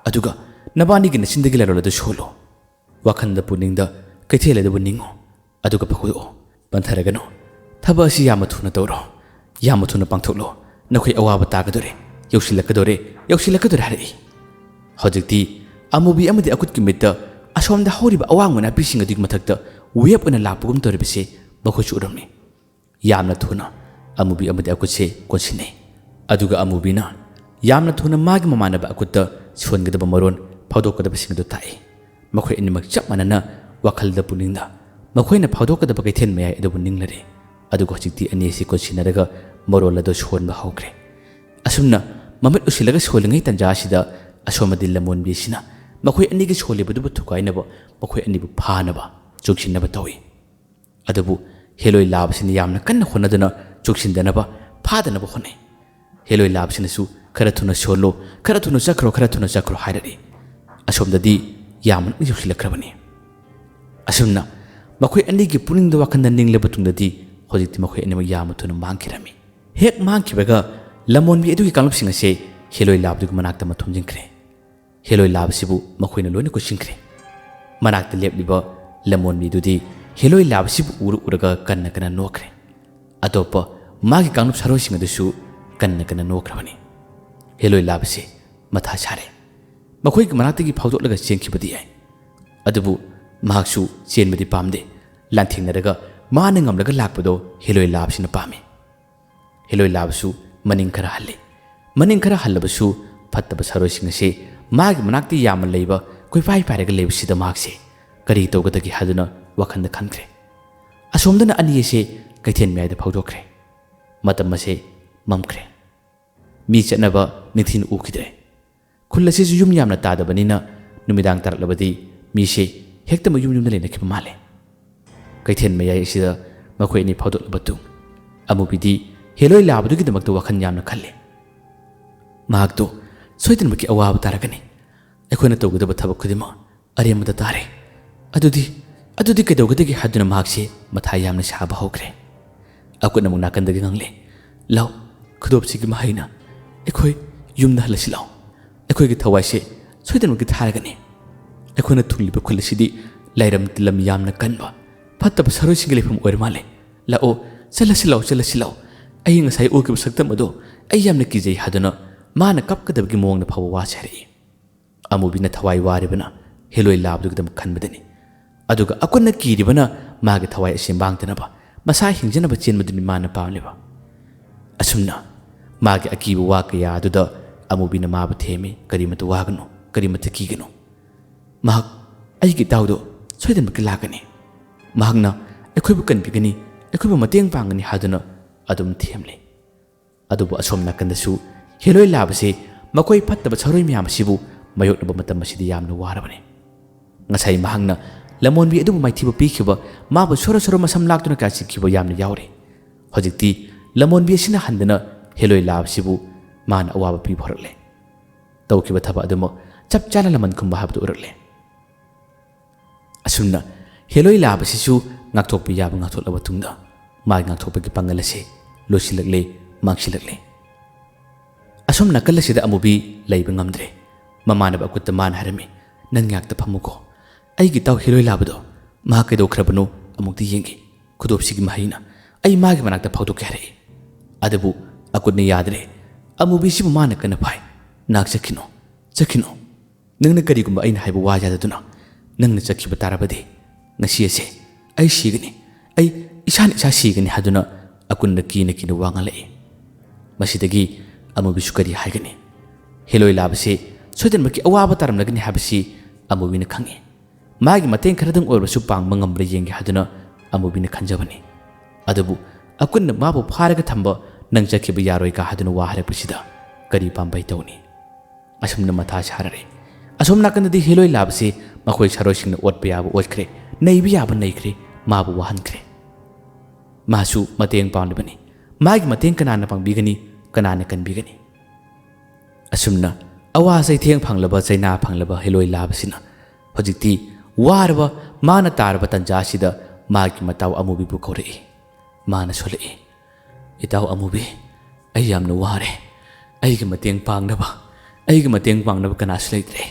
ꯑꯗꯨꯒ ꯅꯕꯥꯅꯤꯒꯤ ꯅꯆꯤꯟꯗꯒꯤ ꯂꯥꯂꯣꯜ ꯑꯗꯨ ꯁꯣꯜꯂꯨ ꯋꯥꯈꯜꯗ ꯄꯨꯛꯅꯤꯡꯗ ꯀꯩꯊꯦꯜ ꯑꯗꯨꯕꯨ ꯅꯤꯡꯉꯨ ꯑꯗꯨꯒ ꯐꯥꯎꯗꯣꯛꯑꯣ ꯄꯟꯊꯔꯒꯅꯨ ꯊꯕꯛ ꯑꯁꯤ ꯌꯥꯝꯅ ꯊꯨꯅ ꯇꯧꯔꯣ ꯌꯥꯝꯅ ꯊꯨꯅ ꯄꯥꯡꯊꯣꯛꯂꯣ ꯅꯈꯣꯏ ꯑꯋꯥꯕ ꯇꯥꯒꯗꯣꯔꯦ ꯌꯧꯁꯤꯜꯂꯛꯀꯗꯣꯔꯦ ꯍꯥꯏꯔꯛꯏ ꯍꯧꯖꯤꯛꯇꯤ ꯑꯃꯨꯕꯤ ꯑꯃꯗꯤ ꯑꯀꯨꯠꯀꯤ ꯃꯤꯠꯇ ꯑꯁꯣꯝꯗ ꯍꯧꯔꯤꯕ ꯑꯋꯥꯡꯕ ꯅꯥꯄꯤꯁꯤꯡ ꯑꯗꯨꯒꯤ ꯃꯊꯛꯇ ꯋꯦꯞ ꯑꯣꯏꯅ ꯂꯥꯛꯄꯒꯨꯝ ꯇꯧꯔꯤꯕꯁꯤ ꯃꯈꯣꯏꯁꯨ ꯎꯔꯝꯃꯤ ꯌꯥꯝꯅ ꯊꯨꯅ ꯑꯃꯨꯕꯤ ꯑꯃꯗꯤ ꯑꯀꯨꯠꯁꯦ ꯀꯣꯟꯁꯤꯟꯅꯩ ꯑꯗꯨꯒ ꯑꯃꯨꯕꯤꯅ ꯌꯥꯝꯅ ꯊꯨꯅ ꯃꯥꯒꯤ ꯃꯃꯥꯟꯅꯕ ꯑꯀꯨꯠꯇ ꯁꯣꯟꯒꯗꯕ ꯃꯔꯣꯟ ꯐꯥꯎꯗꯣꯛꯀꯗꯕꯁꯤꯡ ꯑꯗꯨ ꯇꯥꯛꯏ ꯃꯈꯣꯏ ꯑꯅꯤꯃꯛ ꯆꯞ ꯃꯥꯟꯅꯅ ꯋꯥꯈꯜꯗ ꯄꯨꯛꯅꯤꯡꯗ ꯃꯈꯣꯏꯅ ꯐꯥꯎꯗꯣꯛꯀꯗꯕ ꯀꯩꯊꯦꯜ ꯃꯌꯥꯏ ꯑꯗꯨꯕꯨ ꯅꯤꯡꯂꯔꯦ ꯑꯗꯨꯒ ꯍꯧꯖꯤꯛꯇꯤ ꯑꯅꯤ ꯑꯁꯤ ꯀꯣꯟꯁꯤꯟꯅꯔꯒ ꯃꯔꯣꯜ ꯑꯗꯨ ꯁꯣꯟꯕ ꯍꯧꯈ꯭ꯔꯦ ꯑꯁꯨꯝꯅ ꯃꯃꯤꯠ ꯎꯁꯤꯜꯂꯒ ꯁꯣꯜꯂꯤꯉꯩ ꯇꯟꯖꯥ ꯑꯁꯤꯗ ꯑꯁꯣꯝꯗꯤ ꯂꯃꯣꯟꯕꯤ ꯑꯁꯤꯅ ꯃꯈꯣꯏ ꯑꯅꯤꯒꯤ ꯁꯣꯜꯂꯤꯕꯗꯨꯕꯨ ꯊꯨꯒꯥꯏꯅꯕ ꯃꯈꯣꯏ ꯑꯅꯤꯕꯨ ꯐꯥꯅꯕ ꯆꯨꯡꯁꯤꯟꯅꯕ ꯇꯧꯏ ꯑꯗꯨꯕꯨ ꯍꯦꯂꯣꯏ ꯂꯥꯕꯁꯤꯅ ꯌꯥꯝꯅ ꯀꯟꯅ ꯍꯣꯠꯅꯗꯨꯅ ꯆꯨꯡꯁꯤꯟꯗꯅꯕ ꯐꯥꯗꯅꯕ ꯍꯣꯠꯅꯩ ꯍꯦꯂꯣꯏ ꯂꯥꯕꯁꯤꯅꯁꯨ ꯈꯔ ꯊꯨꯅ ꯁꯣꯜꯂꯣ ꯈꯔ ꯊꯨꯅ ꯆꯠꯈ꯭ꯔꯣ ꯍꯥꯏꯔꯛꯏ ꯑꯁꯣꯝꯗꯗꯤ ꯌꯥꯝꯅ ꯌꯧꯁꯤꯜꯂꯛꯈ꯭ꯔꯕꯅꯤ ꯑꯁꯨꯝꯅ ꯃꯈꯣꯏ ꯑꯅꯤꯒꯤ ꯄꯨꯛꯅꯤꯡꯗ ꯋꯥꯈꯜꯗ ꯅꯤꯡꯂꯕ ꯇꯨꯡꯗꯗꯤ ꯍꯧꯖꯤꯛꯇꯤ ꯃꯈꯣꯏ ꯑꯅꯤꯃꯛ ꯌꯥꯝꯅ ꯊꯨꯅ ꯃꯥꯡꯈꯤꯔꯝꯃꯤ ꯍꯦꯛ ꯃꯥꯡꯈꯤꯕꯒ ꯂꯃꯣꯟꯕꯤ ꯑꯗꯨꯒꯤ ꯀꯥꯡꯂꯨꯞꯁꯤꯡ ꯑꯁꯤ ꯍꯦꯂꯣꯏ ꯂꯥꯕꯗꯨꯒꯤ ꯃꯅꯥꯛꯇ ꯊꯨꯝꯖꯤꯟꯈ꯭ꯔꯦ ꯍꯦꯂꯣꯏ ꯂꯥꯕꯁꯤꯕꯨ ꯃꯈꯣꯏꯅ ꯂꯣꯏꯅ ꯀꯣꯏꯁꯤꯟꯈ꯭ꯔꯦ ꯃꯅꯥꯛꯇ ꯂꯦꯞꯂꯤꯕ ꯂꯃꯣꯟꯕꯤꯗꯨꯗꯤ ꯍꯦꯂꯣꯏ ꯂꯥꯕꯁꯤꯕꯨ ꯎꯔꯒ ꯀꯟꯅ ꯅꯣꯛꯈ꯭ꯔꯦ ꯑꯇꯣꯞꯄ ꯃꯥꯒꯤ ꯀꯥꯡꯂꯨꯞ ꯁꯥꯔꯣꯏꯁꯤꯡ ꯑꯗꯨꯁꯨ ꯀꯟꯅ ꯅꯣꯛꯈ꯭ꯔꯕꯅꯤ ꯍꯦꯂꯣꯏ ꯂꯥꯕꯁꯤ ꯃꯊꯥ ꯁꯥꯔꯦ ꯃꯈꯣꯏꯒꯤ ꯃꯅꯥꯛꯇꯒꯤ ꯐꯥꯎꯗꯣꯛꯂꯒ ꯆꯦꯟꯈꯤꯕꯗꯤ ꯌꯥꯏ ꯑꯗꯨꯕꯨ ꯃꯍꯥꯛꯁꯨ ꯆꯦꯟꯕꯗꯤ ꯄꯥꯝꯗꯦ ꯂꯥꯟꯊꯦꯡꯅꯔꯒ ꯃꯥꯅ ꯉꯝꯂꯒ ꯂꯥꯛꯄꯗꯣ ꯍꯦꯂꯣꯏ ꯂꯥꯕꯁꯤꯅ ꯄꯥꯝꯃꯤ ꯍꯦꯂꯣꯏ ꯂꯥꯕꯁꯨ ꯃꯅꯤꯡ ꯈꯔ ꯀꯔꯤ ꯇꯧꯒꯗꯒꯦ ꯍꯥꯏꯗꯨꯅ ꯋꯥꯈꯜꯗ ꯈꯟꯈ꯭ꯔꯦ꯫ ꯑꯁꯣꯝꯗꯅ ꯑꯅꯤ ꯑꯁꯤ ꯀꯩꯊꯦꯜ ꯃꯌꯥꯏꯗ ꯐꯥꯎꯗꯣꯛꯈ꯭ꯔꯦ꯫ ꯃꯇꯝ ꯑꯁꯤ ꯃꯝꯈ꯭ꯔꯦ꯫ ꯃꯤ ꯆꯠꯅꯕ ꯅꯤꯡꯊꯤꯅ ꯎꯈꯤꯗ꯭ꯔꯦ꯫ ꯈꯨꯜ ꯑꯁꯤꯁꯨ ꯌꯨꯝ ꯌꯥꯝꯅ ꯇꯥꯗꯕꯅꯤꯅ ꯅꯨꯃꯤꯗꯥꯡ ꯇꯥꯔꯛꯂꯕꯗꯤ ꯃꯤꯁꯦ ꯍꯦꯛꯇ ꯃꯌꯨꯝ ꯌꯨꯝꯗ ꯂꯩꯅꯈꯤꯕ ꯃꯥꯜꯂꯦ꯫ ꯀꯩꯊꯦꯜ ꯃꯌꯥꯏ ꯑꯁꯤꯗ ꯃꯈꯣꯏ ꯑꯅꯤ ꯐꯥꯎꯗꯣꯛꯂꯕ ꯃꯇꯨꯡ ꯑꯃꯨꯕꯤꯗꯤ ꯍꯦꯂꯣꯏ ꯂꯥꯕꯗꯨꯒꯤꯗꯃꯛꯇ ꯋꯥꯈꯜ ꯌꯥꯝꯅ ꯈꯜꯂꯤ꯫ ꯃꯍꯥꯛꯇꯣ ꯁꯣꯏꯗꯅꯃꯛꯀꯤ ꯑꯋꯥꯕ ꯇꯥꯔꯒꯅꯤ꯫ ꯑꯩꯈꯣꯏꯅ ꯇꯧꯒꯗꯕ ꯊꯕꯛ ꯈꯨꯗꯤꯡꯃꯛ ꯑꯔꯦꯝꯕꯗ ꯇꯥꯔꯦ꯫ ꯑꯗꯨꯗꯤ ꯀꯩꯗꯧꯒꯗꯒꯦ ꯍꯥꯏꯗꯨꯅ ꯃꯍꯥꯛꯁꯦ ꯃꯊꯥ ꯌꯥꯝꯅ ꯁꯥꯕ ꯍꯧꯈ꯭ꯔꯦ꯫ ꯑꯀꯨꯠ ꯑꯃꯨꯛ ꯅꯥꯀꯟꯗꯒꯤ ꯉꯥꯡꯂꯦ, ꯂꯥꯎ ꯈꯨꯗꯣꯞꯁꯤꯒꯤ ꯃꯍꯩꯅ ꯑꯩꯈꯣꯏ ꯌꯨꯝꯗ ꯍꯜꯂꯁꯤ ꯂꯥꯎ꯫ ꯑꯩꯈꯣꯏꯒꯤ ꯊꯋꯥꯏꯁꯦ ꯁꯣꯏꯗꯅꯃꯛꯀꯤ ꯊꯥꯔꯒꯅꯤ꯫ ꯑꯩꯈꯣꯏꯅ ꯊꯨꯡꯂꯤꯕ ꯈꯨꯜ ꯑꯁꯤꯗꯤ ꯂꯥꯏꯔꯝ ꯇꯤꯜꯂꯝ ꯌꯥꯝꯅ ꯀꯟꯕ ꯐꯠꯇꯕ ꯁꯔꯣꯏꯁꯤꯡꯒꯤ ꯂꯩꯐꯝ ꯑꯣꯏꯔ ꯃꯥꯜꯂꯦ꯫ ꯂꯥꯛꯑꯣ ꯆꯠꯂꯁꯤ ꯂꯥꯎ꯫ ꯑꯩ ꯉꯁꯥꯏ ꯎꯈꯤꯕ ꯁꯛꯇꯝ ꯑꯗꯣ ꯑꯩ ꯌꯥꯝꯅ ꯀꯤꯖꯩ ꯍꯥꯏꯗꯨꯅ ꯃꯥꯅ ꯀꯞꯀꯗꯕꯒꯤ ꯃꯑꯣꯡꯗ ꯐꯥꯎꯕ ꯋꯥꯁꯦ ꯍꯥꯏꯔꯛꯏ꯫ ꯑꯃꯨꯕꯤꯅ ꯊꯋꯥꯏ ꯋꯥꯔꯤꯕꯅ ꯍꯦꯂꯣꯏ ꯂꯥꯕꯗꯨꯒꯤꯗꯃꯛ ꯈꯟꯕꯗꯅꯤ꯫ ꯑꯗꯨꯒ ꯑꯀꯨꯟꯅ ꯀꯤꯔꯤꯕꯅ ꯃꯥꯒꯤ ꯊꯋꯥꯏ ꯑꯁꯤ ꯃꯥꯡꯗꯅꯕ ꯃꯁꯥ ꯍꯤꯡꯖꯅꯕ ꯆꯦꯟꯕꯗꯨꯅꯤ ꯃꯥꯅ ꯄꯥꯝꯂꯤꯕ꯫ ꯑꯁꯨꯝꯅ ꯃꯥꯒꯤ ꯑꯀꯤꯕ ꯋꯥ ꯀꯌꯥ ꯑꯗꯨꯗ ꯑꯃꯨꯕꯤꯅ ꯃꯥꯕꯨ ꯊꯦꯝꯃꯤ, ꯀꯔꯤꯃꯇ ꯋꯥꯒꯅꯨ, ꯀꯔꯤꯃꯇ ꯀꯤꯒꯅꯨ꯫ ꯃꯍꯥꯛ ꯑꯩꯒꯤ ꯏꯇꯥꯎꯗꯣ ꯁꯣꯏꯗꯅꯃꯛꯀꯤ ꯂꯥꯛꯀꯅꯤ꯫ ꯃꯍꯥꯛꯅ ꯑꯩꯈꯣꯏꯕꯨ ꯀꯟꯕꯤꯒꯅꯤ, ꯑꯩꯈꯣꯏꯕꯨ ꯃꯇꯦꯡ ꯄꯥꯡꯒꯅꯤ ꯍꯥꯏꯗꯨꯅ ꯑꯗꯨꯝ ꯊꯦꯝꯂꯤ꯫ ꯑꯗꯨꯕꯨ ꯑꯁꯣꯝ ꯅꯥꯀꯟꯗꯁꯨ ꯍꯦꯂꯣꯏ ꯂꯥꯕꯁꯤ ꯃꯈꯣꯏ ꯐꯠꯇꯕ ꯁꯔꯣꯏ ꯃꯌꯥꯝ ꯑꯁꯤꯕꯨ ꯃꯥꯌꯣꯛꯅꯕ ꯃꯇꯝ ꯑꯁꯤꯗꯤ ꯌꯥꯝꯅ ꯋꯥꯔꯕꯅꯤ꯫ ꯉꯁꯥꯏ ꯃꯍꯥꯛꯅ ꯂꯃꯣꯟꯕꯤ ꯑꯗꯨꯕꯨ ꯃꯥꯏꯊꯤꯕ ꯄꯤꯈꯤꯕ, ꯃꯥꯕꯨ ꯁꯣꯔꯣ ꯃꯁꯝ ꯂꯥꯛꯇꯨꯅ ꯀꯥꯏꯁꯤꯟꯈꯤꯕ ꯌꯥꯝꯅ ꯌꯥꯎꯔꯤ꯫ ꯍꯧꯖꯤꯛꯇꯤ ꯂꯃꯣꯟꯕꯤ ꯑꯁꯤꯅ ꯍꯟꯗꯅ ꯍꯦꯂꯣꯏ ꯂꯥꯕꯁꯤꯕꯨ ꯃꯥꯅ ꯑꯋꯥꯕ ꯄꯤꯕ ꯍꯧꯔꯛꯂꯦ꯫ ꯇꯧꯈꯤꯕ ꯊꯕꯛ ꯑꯗꯨꯃꯛ ꯆꯞ ꯆꯥꯅ ꯂꯃꯟ ꯈꯨꯝꯕ ꯍꯥꯏꯕꯗꯨ ꯎꯔꯛꯂꯦ꯫ ꯑꯁꯨꯝꯅ ꯍꯦꯂꯣꯏ ꯂꯥꯕꯁꯤꯁꯨ ꯉꯥꯛꯊꯣꯛꯄ ꯌꯥꯕ ꯉꯥꯛꯊꯣꯛꯂꯕ ꯃꯇꯨꯡꯗ ꯃꯥꯒꯤ ꯉꯥꯛꯊꯣꯛꯄꯒꯤ ꯄꯥꯡꯒꯜ ꯑꯁꯤ ꯂꯣꯏꯁꯤꯜꯂꯛꯂꯦ, ꯃꯥꯡꯁꯤꯜꯂꯛꯂꯦ꯫ ꯑꯁꯣꯝ ꯅꯥꯀꯜ ꯑꯁꯤꯗ ꯑꯃꯨꯕꯤ ꯂꯩꯕ ꯉꯝꯗ꯭ꯔꯦ꯫ ꯃꯃꯥꯟꯅꯕ ꯑꯀꯨꯠꯇ ꯃꯥꯅ ꯍꯥꯏꯔꯝꯃꯤ, ꯅꯪ ꯉꯥꯛꯇ ꯐꯝꯃꯨꯀꯣ, ꯑꯩꯒꯤ ꯏꯇꯥꯎ ꯍꯦꯂꯣꯏ ꯂꯥꯕꯗꯣ ꯃꯍꯥꯛ ꯀꯩꯗꯧꯈ꯭ꯔꯕꯅꯣ ꯑꯃꯨꯛꯇ ꯌꯦꯡꯒꯦ꯫ ꯈꯨꯗꯣꯞꯁꯤꯒꯤ ꯃꯍꯩꯅ ꯑꯩ ꯃꯥꯒꯤ ꯃꯅꯥꯛꯇ ꯐꯥꯎꯗꯣꯛꯀꯦ ꯍꯥꯏꯔꯛꯏ꯫ ꯑꯗꯨꯕꯨ ꯑꯀꯨꯠꯅ ꯌꯥꯗ꯭ꯔꯦ꯫ ꯑꯃꯨꯕꯤꯁꯤꯕꯨ ꯃꯥꯅ ꯀꯟꯅ ꯐꯥꯏ꯫ ꯅꯥꯛ ꯆꯠꯈꯤꯅꯣ꯫ ꯅꯪꯅ ꯀꯔꯤꯒꯨꯝꯕ ꯑꯩꯅ ꯍꯥꯏꯕ ꯋꯥ ꯌꯥꯗꯗꯨꯅ ꯅꯪꯅ ꯆꯠꯈꯤꯕ ꯇꯥꯔꯕꯗꯤ ꯉꯁꯤ ꯑꯁꯦ ꯑꯩ ꯁꯤꯒꯅꯤ, ꯑꯩ ꯏꯁꯥ ꯁꯤꯒꯅꯤ ꯍꯥꯏꯗꯨꯅ ꯑꯀꯨꯟꯅ ꯀꯤꯅ ꯋꯥ ꯉꯥꯡꯂꯛꯏ꯫ ꯃꯁꯤꯗꯒꯤ ꯑꯃꯨꯕꯤꯁꯨ ꯀꯔꯤ ꯍꯥꯏꯒꯅꯤ? ꯍꯦꯂꯣꯏ ꯂꯥꯕꯁꯤ ꯁꯣꯏꯗꯅꯃꯛꯀꯤ ꯑꯋꯥꯕ ꯇꯥꯔꯝꯂꯒꯅꯤ ꯍꯥꯏꯕꯁꯤ ꯑꯃꯨꯕꯤꯅ ꯈꯪꯉꯤ꯫ ꯃꯥꯒꯤ ꯃꯇꯦꯡ ꯈꯔꯗꯪ ꯑꯣꯏꯔꯕꯁꯨ ꯄꯥꯡꯕ ꯉꯝꯕ꯭ꯔꯥ ꯌꯦꯡꯒꯦ ꯍꯥꯏꯗꯨꯅ ꯑꯃꯨꯕꯤꯅ ꯈꯟꯖꯕꯅꯤ꯫ ꯑꯗꯨꯕꯨ ꯑꯀꯨꯟꯅ ꯃꯥꯕꯨ ꯐꯥꯔꯒ ꯊꯝꯕ, ꯅꯪ ꯆꯠꯈꯤꯕ ꯌꯥꯔꯣꯏꯒ ꯍꯥꯏꯗꯨꯅ ꯋꯥ ꯍꯥꯏꯔꯛꯄꯁꯤꯗ ꯀꯔꯤ ꯄꯥꯝꯕꯩ ꯇꯧꯅꯤ? ꯑꯁꯨꯝꯅ ꯃꯊꯥ ꯁꯥꯔꯔꯦ꯫ ꯑꯁꯣꯝ ꯅꯥꯀꯟꯗꯗꯤ ꯍꯦꯂꯣꯏ ꯂꯥꯕꯁꯤ ꯃꯈꯣꯏ ꯁꯔꯣꯏꯁꯤꯡꯅ ꯑꯣꯠꯄ ꯌꯥꯕ ꯑꯣꯠꯈ꯭ꯔꯦ, ꯅꯩꯕ ꯌꯥꯕ ꯅꯩꯈ꯭ꯔꯦ, ꯃꯥꯕꯨ ꯋꯥꯍꯟꯈ꯭ꯔꯦ꯫ ꯃꯥꯁꯨ ꯃꯇꯦꯡ ꯄꯥꯡꯂꯤꯕꯅꯤ꯫ ꯃꯥꯒꯤ ꯃꯇꯦꯡ ꯀꯅꯥꯅ ꯄꯥꯡꯕꯤꯒꯅꯤ, ꯀꯅꯥꯅ ꯀꯟꯕꯤꯒꯅꯤ? ꯑꯁꯨꯝꯅ ꯑꯋꯥ ꯆꯩꯊꯦꯡ ꯐꯪꯂꯕ, ꯆꯩꯅꯥ ꯐꯪꯂꯕ ꯍꯦꯂꯣꯏ ꯂꯥꯕꯁꯤꯅ ꯍꯧꯖꯤꯛꯇꯤ ꯋꯥꯔꯕ, ꯃꯥꯅ ꯇꯥꯔꯕ ꯇꯟꯖꯥ ꯑꯁꯤꯗ ꯃꯥꯒꯤ ꯃꯇꯥꯎ ꯑꯃꯨꯕꯤꯕꯨ ꯀꯧꯔꯛꯏ꯫ ꯃꯥꯅ ꯁꯣꯜꯂꯛꯏ, ꯏꯇꯥꯎ ꯑꯃꯨꯕꯤ, ꯑꯩ ꯌꯥꯝꯅ ꯋꯥꯔꯦ꯫ ꯑꯩꯒꯤ ꯃꯇꯦꯡ ꯄꯥꯡꯅꯕ ꯀꯅꯥꯁꯨ ꯂꯩꯇ꯭ꯔꯦ꯫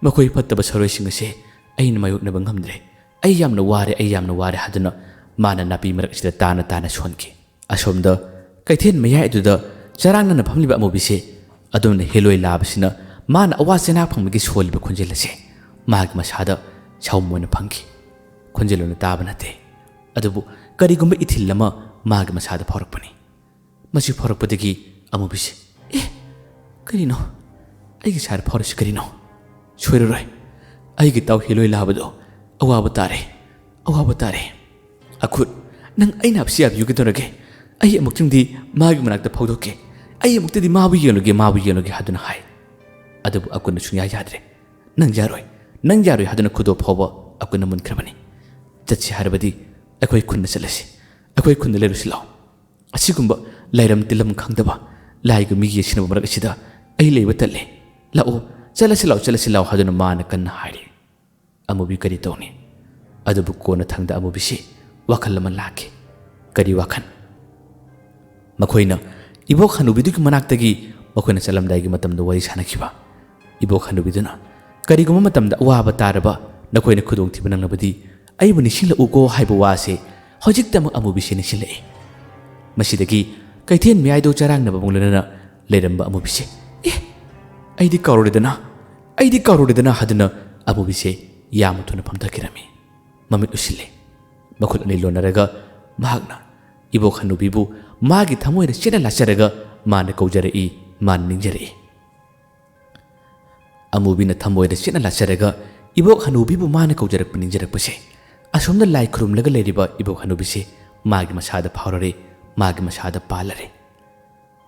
ꯃꯈꯣꯏ ꯐꯠꯇꯕ ꯁꯔꯣꯏꯁꯤꯡ ꯑꯁꯤ ꯑꯩꯅ ꯃꯥꯌꯣꯛꯅꯕ ꯉꯝꯗ꯭ꯔꯦ꯫ ꯑꯩ ꯌꯥꯝꯅ ꯋꯥꯔꯦ ꯍꯥꯏꯗꯨꯅ ꯃꯥꯅ ꯅꯥꯄꯤ ꯃꯔꯛ ꯑꯁꯤꯗ ꯇꯥꯅ ꯁꯣꯟꯈꯤ꯫ ꯑꯁꯣꯝꯗ ꯀꯩꯊꯦꯜ ꯃꯌꯥꯏ ꯑꯗꯨꯗ ꯆꯔꯥꯡꯅꯅ ꯐꯝꯂꯤꯕ ꯑꯃꯨꯕꯤꯁꯦ ꯑꯗꯨꯝꯅ ꯍꯦꯂꯣꯏ ꯂꯥꯕꯁꯤꯅ ꯃꯥꯅ ꯑꯋꯥ ꯆꯩꯅꯥ ꯐꯪꯕꯒꯤ ꯁꯣꯜꯂꯤꯕ ꯈꯣꯟꯖꯦꯜ ꯑꯁꯤ ꯃꯥꯒꯤ ꯃꯁꯥꯗ ꯁꯥꯎꯝ ꯑꯣꯏꯅ ꯐꯪꯈꯤ꯫ ꯈꯣꯟꯖꯦꯜ ꯑꯣꯏꯅ ꯇꯥꯕ ꯅꯠꯇꯦ, ꯑꯗꯨꯕꯨ ꯀꯔꯤꯒꯨꯝꯕ ꯏꯊꯤꯜ ꯑꯃ ꯃꯥꯒꯤ ꯃꯁꯥꯗ ꯐꯥꯎꯔꯛꯄꯅꯤ꯫ ꯃꯁꯤ ꯐꯥꯎꯔꯛꯄꯗꯒꯤ ꯑꯃꯨꯕꯤꯁꯦ, ꯀꯔꯤꯅꯣ? ꯑꯩꯒꯤ ꯏꯁꯥꯗ ꯐꯥꯎꯔꯤꯁꯤ ꯀꯔꯤꯅꯣ? ꯁꯣꯏꯔꯔꯣꯏ, ꯑꯩꯒꯤ ꯏꯇꯥꯎ ꯍꯦꯂꯣꯏ ꯂꯥꯕꯗꯣ ꯑꯋꯥꯕ ꯇꯥꯔꯦ꯫ ꯑꯈꯨꯠ, ꯅꯪ ꯑꯩꯅ ꯍꯥꯏꯕꯁꯤ ꯌꯥꯕꯤꯌꯨꯒꯗꯧꯔꯒꯦ? ꯑꯩ ꯑꯃꯨꯛꯇꯪꯗꯤ ꯃꯥꯒꯤ ꯃꯅꯥꯛꯇ ꯐꯥꯎꯗꯣꯛꯀꯦ, ꯑꯩ ꯑꯃꯨꯛꯇꯗꯤ ꯃꯥꯕꯨ ꯌꯦꯡꯂꯨꯒꯦ ꯍꯥꯏꯗꯨꯅ ꯍꯥꯏ꯫ ꯑꯗꯨꯕꯨ ꯑꯀꯨꯟꯅ ꯁꯨꯡꯌꯥ ꯌꯥꯗ꯭ꯔꯦ꯫ ꯅꯪ ꯌꯥꯔꯣꯏ ꯍꯥꯏꯗꯨꯅ ꯈꯨꯗꯣꯞ ꯐꯥꯎꯕ ꯑꯀꯨꯟꯅ ꯃꯨꯟꯈ꯭ꯔꯕꯅꯤ꯫ ꯆꯠꯁꯤ ꯍꯥꯏꯔꯕꯗꯤ ꯑꯩꯈꯣꯏ ꯈꯨꯟꯗ ꯆꯠꯂꯁꯤ, ꯑꯩꯈꯣꯏ ꯈꯨꯟꯗ ꯂꯩꯔꯨꯁꯤ ꯂꯥꯎ꯫ ꯑꯁꯤꯒꯨꯝꯕ ꯂꯥꯏꯔꯝ ꯇꯤꯜꯂꯝ ꯈꯪꯗꯕ, ꯂꯥꯏꯒ ꯃꯤꯒ ꯌꯦꯡꯁꯤꯟꯅꯕ ꯃꯔꯛ ꯑꯁꯤꯗ ꯑꯩ ꯂꯩꯕ ꯇꯜꯂꯦ꯫ ꯂꯥꯛꯑꯣ ꯆꯠꯂꯁꯤ ꯂꯥꯎ ꯍꯥꯏꯗꯨꯅ ꯃꯥꯅ ꯀꯟꯅ ꯍꯥꯏꯔꯤ꯫ ꯑꯃꯨꯕꯤ ꯀꯔꯤ ꯇꯧꯅꯤ? ꯑꯗꯨꯕꯨ ꯀꯣꯟꯅ ꯊꯪꯗ ꯑꯃꯨꯕꯤꯁꯤ ꯋꯥꯈꯜ ꯑꯃ ꯂꯥꯛꯈꯤ꯫ ꯀꯔꯤ ꯋꯥꯈꯜ? ꯃꯈꯣꯏꯅ ꯏꯕꯣꯛ ꯍꯅꯨꯕꯤꯗꯨꯒꯤ ꯃꯅꯥꯛꯇꯒꯤ ꯃꯈꯣꯏꯅ ꯆꯠꯂꯝꯗꯥꯏꯒꯤ ꯃꯇꯝꯗ ꯋꯥꯔꯤ ꯁꯥꯅꯈꯤꯕ꯫ ꯏꯕꯣꯛ ꯍꯅꯨꯕꯤꯗꯨꯅ, ꯀꯔꯤꯒꯨꯝꯕ ꯃꯇꯝꯗ ꯑꯋꯥꯕ ꯇꯥꯔꯕ,ꯅꯈꯣꯏꯅ ꯈꯨꯗꯣꯡꯊꯤꯕ ꯅꯪꯂꯕꯗꯤ ꯑꯩꯕꯨ ꯅꯤꯡꯁꯤꯡꯂꯛꯎꯀꯣ ꯍꯥꯏꯕ ꯋꯥꯁꯦ ꯍꯧꯖꯤꯛꯇꯃꯛ ꯑꯃꯨꯕꯤꯁꯤ ꯅꯤꯡꯁꯤꯡꯂꯛꯏ꯫ ꯃꯁꯤꯗꯒꯤ ꯀꯩꯊꯦꯜ ꯃꯌꯥꯏꯗꯣ ꯆꯔꯥꯡꯅꯕ ꯂꯣꯏꯅꯅ ꯂꯩꯔꯝꯕ ꯑꯃꯨꯕꯤꯁꯦ, ꯑꯩꯗꯤ ꯀꯥꯎꯔꯨꯔꯦꯗꯅ ꯍꯥꯏꯗꯨꯅ ꯑꯃꯨꯕꯤꯁꯦ ꯌꯥꯝꯅ ꯊꯨꯅ ꯐꯝꯊꯈꯤꯔꯝꯃꯤ꯫ ꯃꯃꯤꯠ ꯎꯏꯁꯤꯜꯂꯦ꯫ ꯃꯈꯨꯠ ꯑꯅꯤ ꯂꯣꯟꯅꯔꯒ ꯃꯍꯥꯛꯅ ꯏꯕꯣꯛ ꯍꯅꯨꯕꯤꯕꯨ ꯃꯥꯒꯤ ꯊꯃꯣꯏꯗ ꯆꯦꯠꯅ ꯂꯥꯠꯆꯔꯒ ꯃꯥꯅ ꯀꯧꯖꯔꯛꯏ, ꯃꯥꯅ ꯅꯤꯡꯖꯔꯛꯏ꯫ ꯑꯃꯨꯕꯤꯅ ꯊꯃꯣꯏꯗ ꯆꯦꯠꯅ ꯂꯥꯠꯆꯔꯒ ibok hanubibu mana kaujarak paninjarak pase asomda lai khurum laga leriba ibok hanubise magi masada phaurare magi masada palare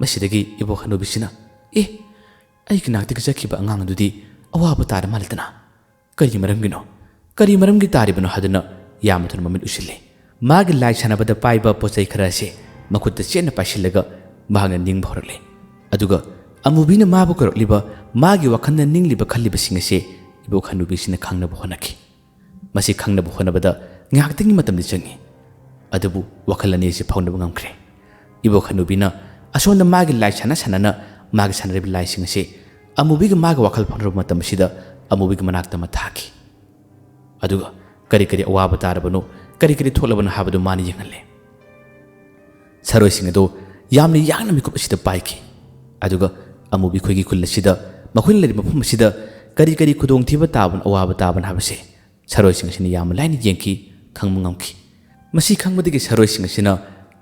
masidagi ibok hanubisina ai kinakti kajakhiba angang adudi awaba tar maltana kari maramgino kari maramgi taribano hadana yamathun mamit usille magi lai sanabada paiba pochai kharase makutta chena paisilaga mahagna ning bhorale aduga amubina mabu korliba magi wakhanna ningliba khalliba singase ibok hanubisina khangnabu honaki masi khangnabu honabada ngaktingi matamdi changi adubu wakhalani se phaunabu ngamkre ibok hanubina asonda magi lai sanana magi sanarib lai singase amubiga magi wakhal phonro matam sida amubiga manakta mathaki aduga kari kari awaba tarabano kari kari tholabana habadu mani yengalle saroi singado yamni yangna mikup sida paiki aduga amubi khoigi khul sida makhun lari mafum sida kari kari khudong thiba taban awaba taban habase saroi sing sini yam laini yenki khangmungamki masi khangmadigi saroi sing sina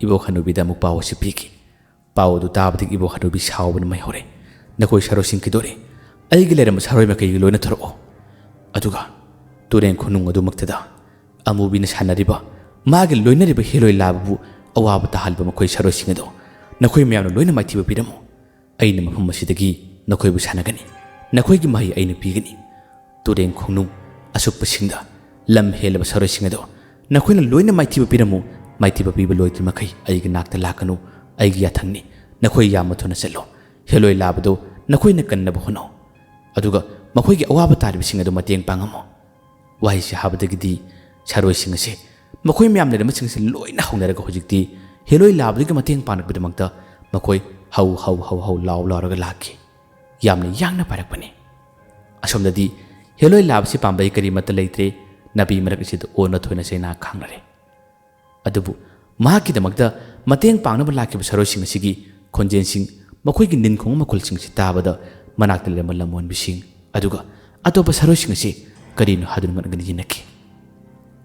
ibok hanubida muk pawo sipiki pawo du tabdi ibok hanubi sawban mai hore nakoi saroi sing kidore aigi leram saroi makai loina thoro aduga turen khunung adu maktada amubina sanariba magi loinariba heloi labu awaba tahalba makoi saroi sing ado nakoi miyamna loina maithiba pidamo aina mafum masidagi nakoi bu sanagani nakoi gi mai aina pigani turen khunung asukpa singda lam helaba saroi sing ado nakoina loina maithiba pidamo maithiba piba loitri makai aigi nakta lakanu aigi yathangni nakoi yamathuna sello heloi labado nakoina kannaba hono aduga makoi gi awaba tarib sing ado mateng pangamo wahi se habadagidi saroi sing ase makoi miyam le masing se loina honaraga hojikti heloi labadi mateng panak bidamakta makoi hau law raga laki yamne yangna parakpane asomdadi heloi labsi pambai kari mata leitre nabi marak sid ona thoina sena khangnare adubu mahaki damakta mateng pangna laki saroi sing asigi khonjen sing makoi gi nin khong makul sing sitabada manakta le malamon bising aduga atopa saroi sing ase karino hadun ngani jinaki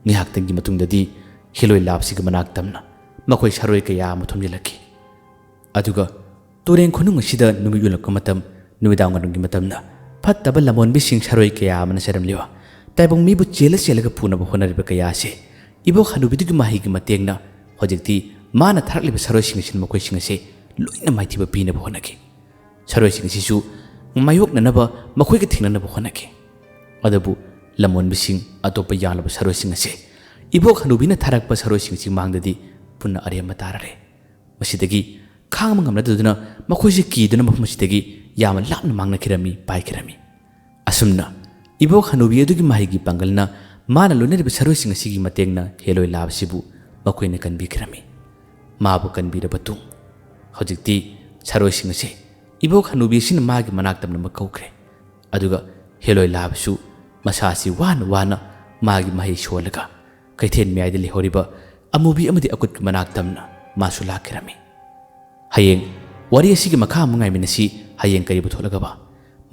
ngihak tangi matungdadi heloi labsi ga manak tamna makoi saroi kaya muthum jilaki aduga turen khunung sida numi yulak matam numidang ngi matamna fattaba lamon bising saroi kaya amana saram liwa taibong mibu chela puna bo honariba kaya se ibo hanubidu gi mahi gi matengna hojikti mana tharliba saroi sing sin makoi sing se loina maithiba pina bo honaki saroi sing sisu mayok nanaba makoi gi thingna bo honaki adabu lamon bising atopa yalaba saroi sing se ibo hanubina tharakpa saroi sing mangdadi punna arema tarare masidagi khang ngamna duduna makoi se kiduna mafumasidagi yama lapna mangna khirami pai khirami asumna ibo hanubi adugi mahigi pangalna mana lonariba saroi sing asigi matengna heloi labsibu makoina kanbi khirami mabu kanbi rabatung hojikti saroi sing ase ibo hanubi sin magi manaktamna makaukre aduga heloi labsu masasi wana magi mahi sholaga kaithen miyai deli horiba amubi amadi akut manaktamna masula khirami hayeng wari asigi makha mungai minasi hayeng karibu tholagaba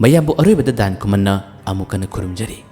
mayambu aroibada dan kumanna amukana kurumjari